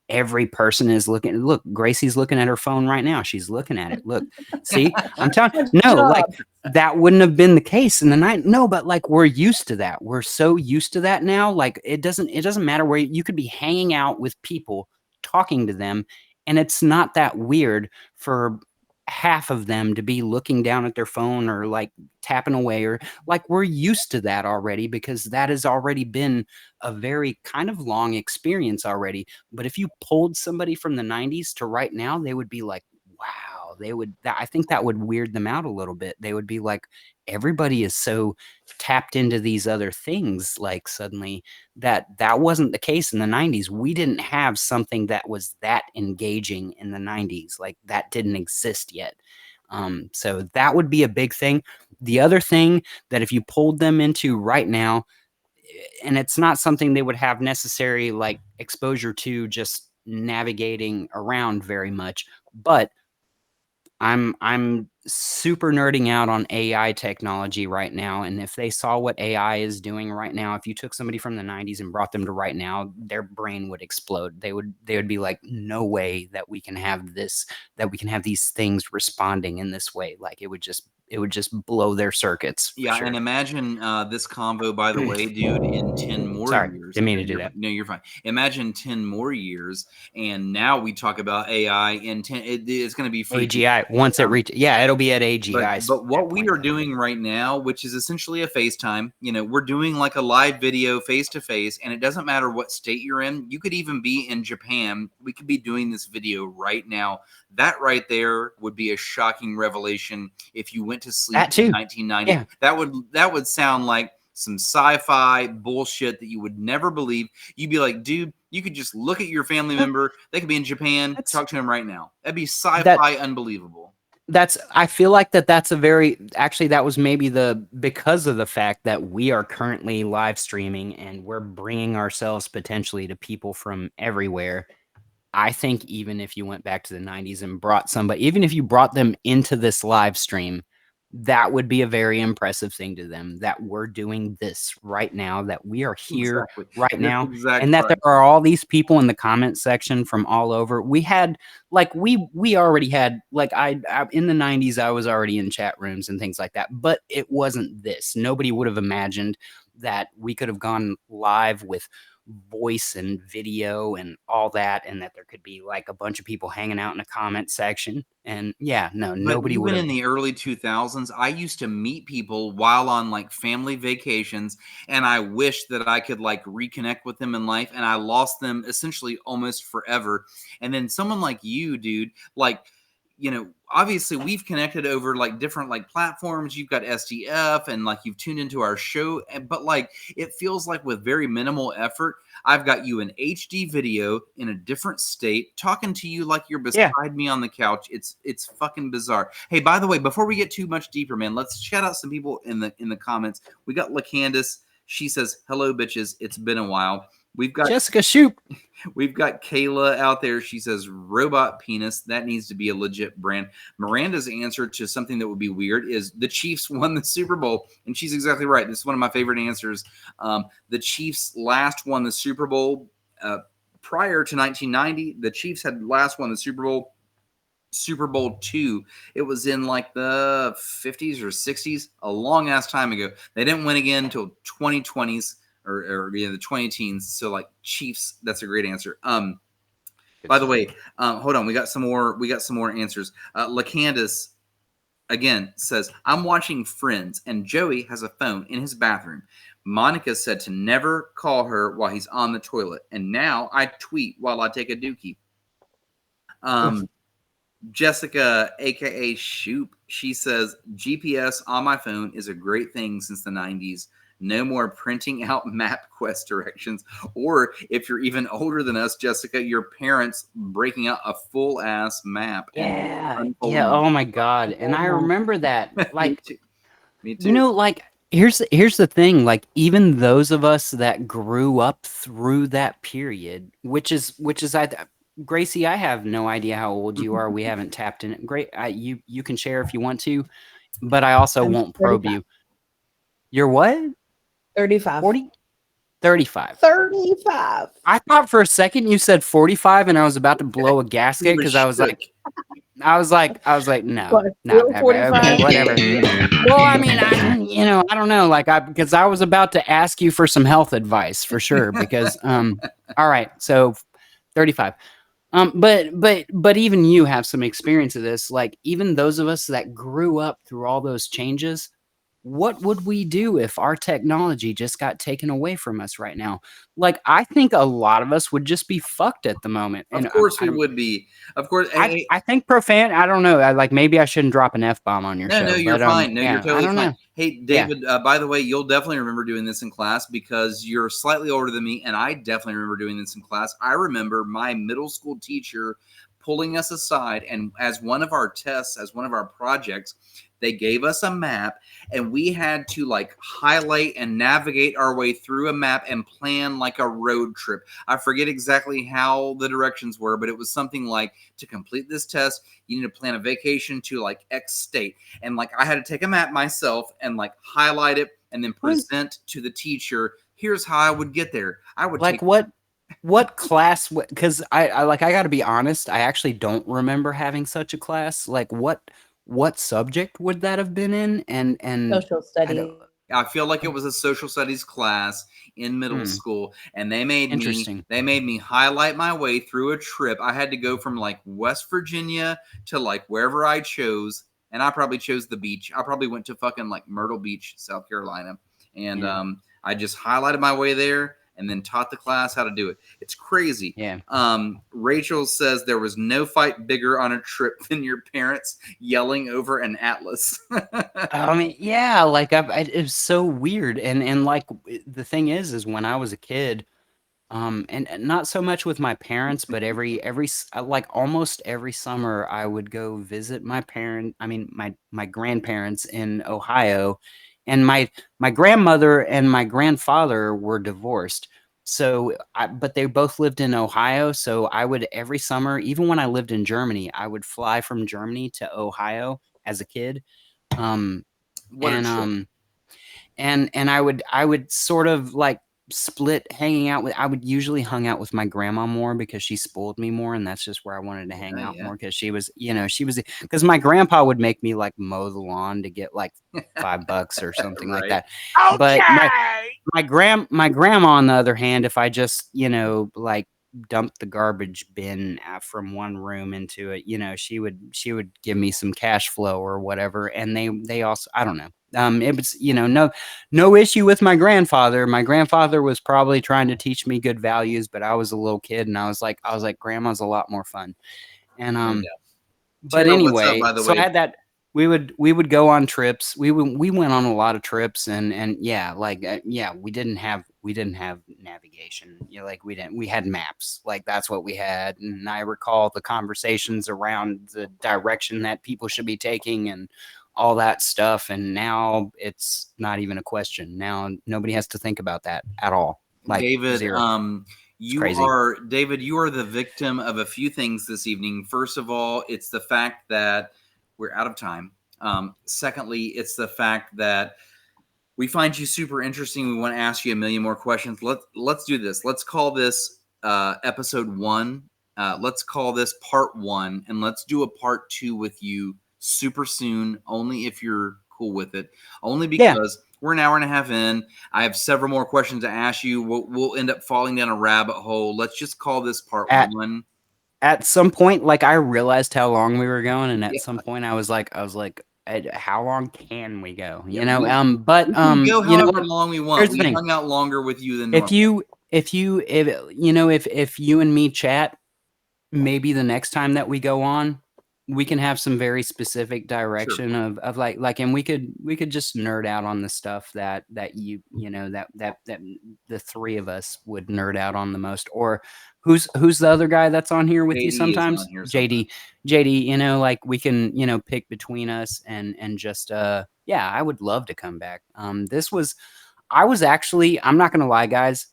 Every person is looking. Look, Gracie's looking at her phone right now. She's looking at it. Look, see, I'm telling no, like that wouldn't have been the case in the night. No, but like we're used to that. We're so used to that now. Like it doesn't matter where you could be hanging out with people, talking to them, and it's not that weird for half of them to be looking down at their phone or like tapping away, or like we're used to that already because that has already been a very kind of long experience already. But if you pulled somebody from the 90s to right now, they would be like, wow, I think that would weird them out a little bit. They would be like, everybody is so tapped into these other things, like suddenly that wasn't the case in the 90s. We didn't have something that was that engaging in the 90s. Like that didn't exist yet. So that would be a big thing. The other thing that if you pulled them into right now, and it's not something they would have necessary like exposure to just navigating around very much, but I'm super nerding out on AI technology right now, and if they saw what AI is doing right now, if you took somebody from the 90s and brought them to right now, their brain would explode. They would be like, no way that we can have this, that we can have these things responding in this way. Like it would just blow their circuits for Yeah, sure. and imagine this combo, by the way, dude, in 10 more Sorry, years. didn't mean No, to do that. no, you're fine. Imagine 10 more years, and now we talk about AI in 10. It's going to be future. AGI once it reaches, yeah, it'll be at AGI. But what we are doing right now, which is essentially a FaceTime, we're doing like a live video face to face, and it doesn't matter what state you're in. You could even be in Japan. We could be doing this video right now. That right there would be a shocking revelation if you went to sleep That too. in 1990. Yeah. That would sound like some sci-fi bullshit that you would never believe. You'd be like, dude, you could just look at your family member. They could be in Japan. Talk to him right now. That'd be sci-fi unbelievable. I feel like that's actually that was maybe because of the fact that we are currently live streaming and we're bringing ourselves potentially to people from everywhere. I think even if you went back to the 90s and brought somebody, even if you brought them into this live stream, that would be a very impressive thing to them, that we're doing this right now, that we are here right now, and that there are all these people in the comment section from all over. We had like we already had like I in the 90s I was already in chat rooms and things like that, but it wasn't this. Nobody would have imagined that we could have gone live with voice and video and all that, and that there could be like a bunch of people hanging out in a comment section. And yeah, no, nobody would Even have. in the early 2000s, I used to meet people while on like family vacations, and I wish that I could like reconnect with them in life, and I lost them essentially almost forever. And then someone like you, dude, like obviously we've connected over like different like platforms. You've got SDF and like you've tuned into our show, but like it feels like with very minimal effort, I've got you in HD video in a different state, talking to you like you're beside me on the couch. It's fucking bizarre. Hey, by the way, before we get too much deeper, man, let's shout out some people in the comments. We got LaCandice. She says, "Hello, bitches. It's been a while." We've got Jessica Shoop. We've got Kayla out there. She says, "Robot penis. That needs to be a legit brand." Miranda's answer to something that would be weird is the Chiefs won the Super Bowl. And she's exactly right. This is one of my favorite answers. The Chiefs last won the Super Bowl prior to 1990. The Chiefs had last won the Super Bowl II. It was in like the 50s or 60s, a long ass time ago. They didn't win again until 2020s. Or the 20 teens. So like Chiefs, that's a great answer. By the way, hold on, we got some more answers. LaCandice again says, "I'm watching Friends and Joey has a phone in his bathroom. Monica said to never call her while he's on the toilet, and now I tweet while I take a dookie." Jessica, aka Shoop, she says, "GPS on my phone is a great thing since the 90s. No more printing out MapQuest directions." Or if you're even older than us, Jessica, your parents breaking out a full ass map. Yeah. Oh my God. And I remember that. Like, Me too. Like here's the thing. Like, even those of us that grew up through that period, which is Gracie, I have no idea how old you are. We haven't tapped in it. Great. You can share if you want to, but I also won't probe 35. you. You're what? 35. 40? 35. 35. I thought for a second you said 45 and I was about to blow a gasket because I was like, no, not 45. okay, whatever. Well, I mean, I don't know, like because I was about to ask you for some health advice for sure because all right, so 35. But even you have some experience of this. Like, even those of us that grew up through all those changes, what would we do if our technology just got taken away from us right now? Like, I think a lot of us would just be fucked at the moment. Of course we would be. Of course. I think profane. I don't know. Maybe I shouldn't drop an F-bomb on your show. No, you're fine. No, yeah, you're totally I don't fine. know. Hey, David, by the way, you'll definitely remember doing this in class because you're slightly older than me, and I definitely remember doing this in class. I remember my middle school teacher pulling us aside, and as one of our tests, as one of our projects, they gave us a map, and we had to like highlight and navigate our way through a map and plan like a road trip. I forget exactly how the directions were, but it was something like, to complete this test, you need to plan a vacation to like X state. And like I had to take a map myself and like highlight it and then present to the teacher, here's how I would get there. I would like what class? Because I got to be honest, I actually don't remember having such a class. Like what subject would that have been in? And Social studies. I feel like it was a social studies class in middle school, and they made me highlight my way through a trip. I had to go from like West Virginia to like wherever I chose, and I probably chose the beach. I probably went to fucking like Myrtle Beach, South Carolina, and I just highlighted my way there and then taught the class how to do it. It's crazy. Yeah. Rachel says there was no fight bigger on a trip than your parents yelling over an atlas. I mean, yeah, like it's so weird. And like the thing is when I was a kid, and not so much with my parents, but like almost every summer I would go visit my grandparents in Ohio. And my grandmother and my grandfather were divorced. So, but they both lived in Ohio. So I would every summer, even when I lived in Germany, I would fly from Germany to Ohio as a kid. And I would sort of like split hanging out with. I would usually hung out with my grandma more because she spoiled me more, and that's just where I wanted to hang out more because she was because my grandpa would make me like mow the lawn to get like $5 or something like that. Okay. But my grandma, on the other hand, if I just like dumped the garbage bin from one room into it, she would give me some cash flow or whatever, and they also, I don't know. It was, no issue with my grandfather. My grandfather was probably trying to teach me good values, but I was a little kid and I was like, grandma's a lot more fun. And, But Tara, what's up, anyway, by the so I way? had that. We would go on trips. We went on a lot of trips, and yeah, like yeah, we didn't have navigation. You know, like we had maps. Like that's what we had. And I recall the conversations around the direction that people should be taking and all that stuff. And now it's not even a question. Now nobody has to think about that at all. Like David, zero. crazy. David, you are the victim of a few things this evening. First of all, it's the fact that we're out of time. Secondly, it's the fact that we find you super interesting. We want to ask you a million more questions. Let's do this. Let's call this episode 1. Let's call this part 1, and let's do a part 2 with you super soon. Only if you're cool with it. Only because we're an hour and a half in. I have several more questions to ask you. We'll end up falling down a rabbit hole. Let's just call this part 1. At some point, like I realized how long we were going, and at some point I was like, how long can we go? You know, but we can go you know however what? long we want. Here's the We thing. hung out longer with you than If normal. if you and me chat, maybe the next time that we go on, we can have some very specific direction of like, and we could just nerd out on the stuff that you know that the three of us would nerd out on the most. Or who's the other guy that's on here with you JD is sometimes? on here JD, you know, like we can, you know, pick between us and just yeah, I would love to come back. I was actually, I'm not gonna lie, guys.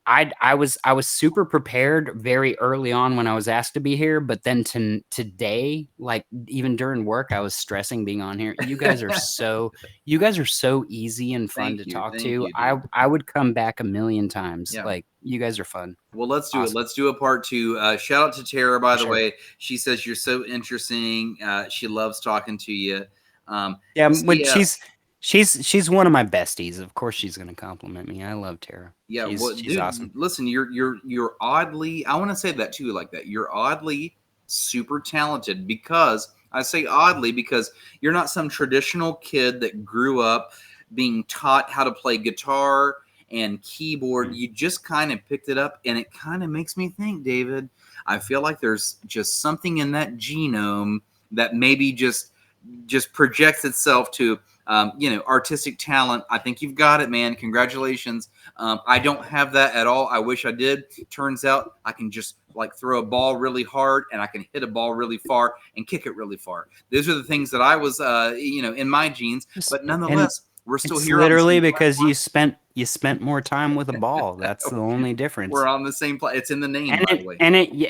I was super prepared very early on when I was asked to be here, but then today, like even during work, I was stressing being on here. You guys are so easy and fun to talk to. I would come back a million times. Yeah. Like you guys are fun. Well, let's do it. Let's do a part 2. Shout out to Tara, by the way. She says you're so interesting. She loves talking to you. Yeah, but she's one of my besties. Of course, she's going to compliment me. I love Tara. Yeah, she's dude, awesome. Listen, you're oddly. I want to say that too, like that. You're oddly super talented, because I say oddly because you're not some traditional kid that grew up being taught how to play guitar and keyboard. You just kind of picked it up, and it kind of makes me think, David, I feel like there's just something in that genome that maybe just projects itself to you know, artistic talent. I think you've got it, man. Congratulations. I don't have that at all. I wish I did. Turns out I can just like throw a ball really hard, and I can hit a ball really far and kick it really far. Those are the things that I was, you know, in my genes. But nonetheless, we're still here. Literally because you spent more time with a ball. That's the only difference. We're on the same place. It's in the name, by the way.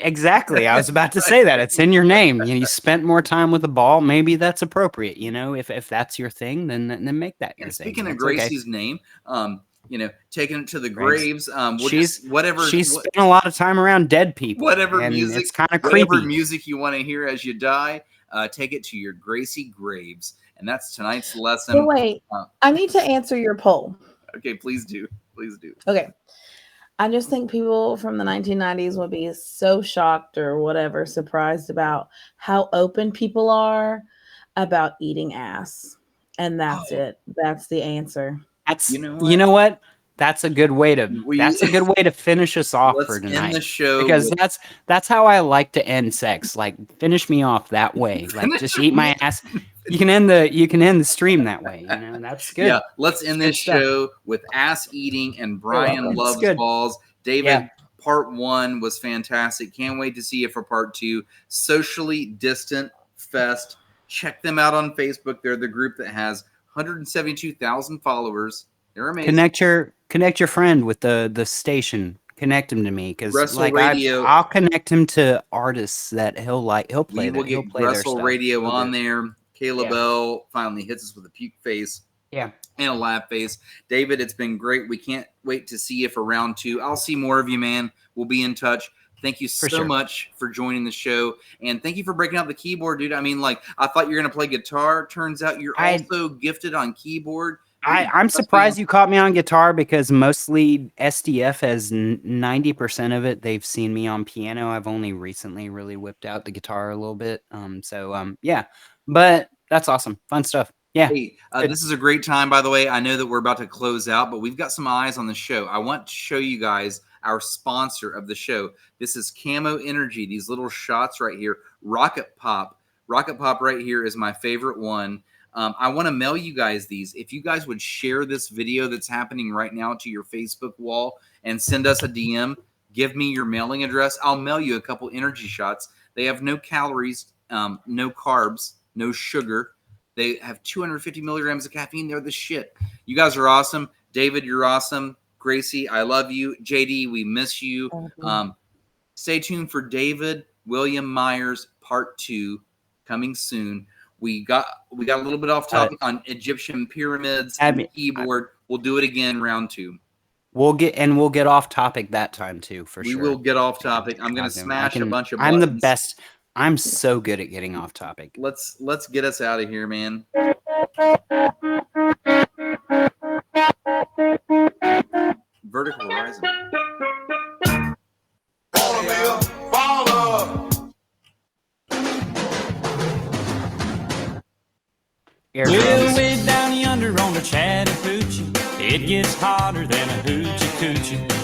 Exactly. I was about to say that. It's in your name. You spent more time with the ball. Maybe that's appropriate. You know, if that's your thing, then make that your thing. Speaking of Gracie's name, you know, taking it to the graves. She's spent a lot of time around dead people. Whatever and music, it's kind of whatever creepy. music you want to hear as you die, take it to your Gracie graves. And that's tonight's lesson. So wait, I need to answer your poll. Okay, please do. Please do. Okay. I just think people from the 1990s would be so shocked or whatever, surprised about how open people are about eating ass. And that's it. That's the answer. That's you know what? That's a good way to finish us off for tonight. End the show because that's how I like to end sex. Like finish me off that way. Like just eat my ass. You can end the stream that way. You know, that's good. Yeah, let's end this show with ass eating and Brian loves balls. David, part 1 was fantastic. Can't wait to see you for part 2. Socially Distant Fest. Check them out on Facebook. They're the group that has 172,000 followers. They're amazing. Connect your friend with the station. Connect him to me because like I'll connect him to artists that he'll play. We will get Wrestle Radio on there. Kayla Bell finally hits us with a puke face. Yeah. And a laugh face. David, it's been great. We can't wait to see you for round 2. I'll see more of you, man. We'll be in touch. Thank you so much for joining the show. And thank you for breaking out the keyboard, dude. I mean, like, I thought you were going to play guitar. Turns out you're also gifted on keyboard. I'm surprised you caught me on guitar because mostly SDF has 90% of it. They've seen me on piano. I've only recently really whipped out the guitar a little bit. Yeah, but that's awesome. Fun stuff. Yeah. Hey, this is a great time, by the way. I know that we're about to close out, but we've got some eyes on the show. I want to show you guys our sponsor of the show. This is Camo Energy. These little shots right here, Rocket Pop. Rocket Pop right here is my favorite one. I want to mail you guys these. If you guys would share this video that's happening right now to your Facebook wall and send us a DM, give me your mailing address. I'll mail you a couple energy shots. They have no calories, no carbs, no sugar. They have 250 milligrams of caffeine. They're the shit. You guys are awesome. David, you're awesome. Gracie, I love you. JD, we miss you. Stay tuned for David William Myers Part 2 coming soon. We got a little bit off topic on Egyptian pyramids and keyboard. We'll do it again round 2. We'll get off topic that time too, for sure. We will get off topic. I'm going to smash a bunch of I'm buttons. the best. I'm so good at getting off topic. Let's get us out of here, man. Vertical horizon. Well, way down yonder on the Chattahoochee, it gets hotter than a hoochie coochie.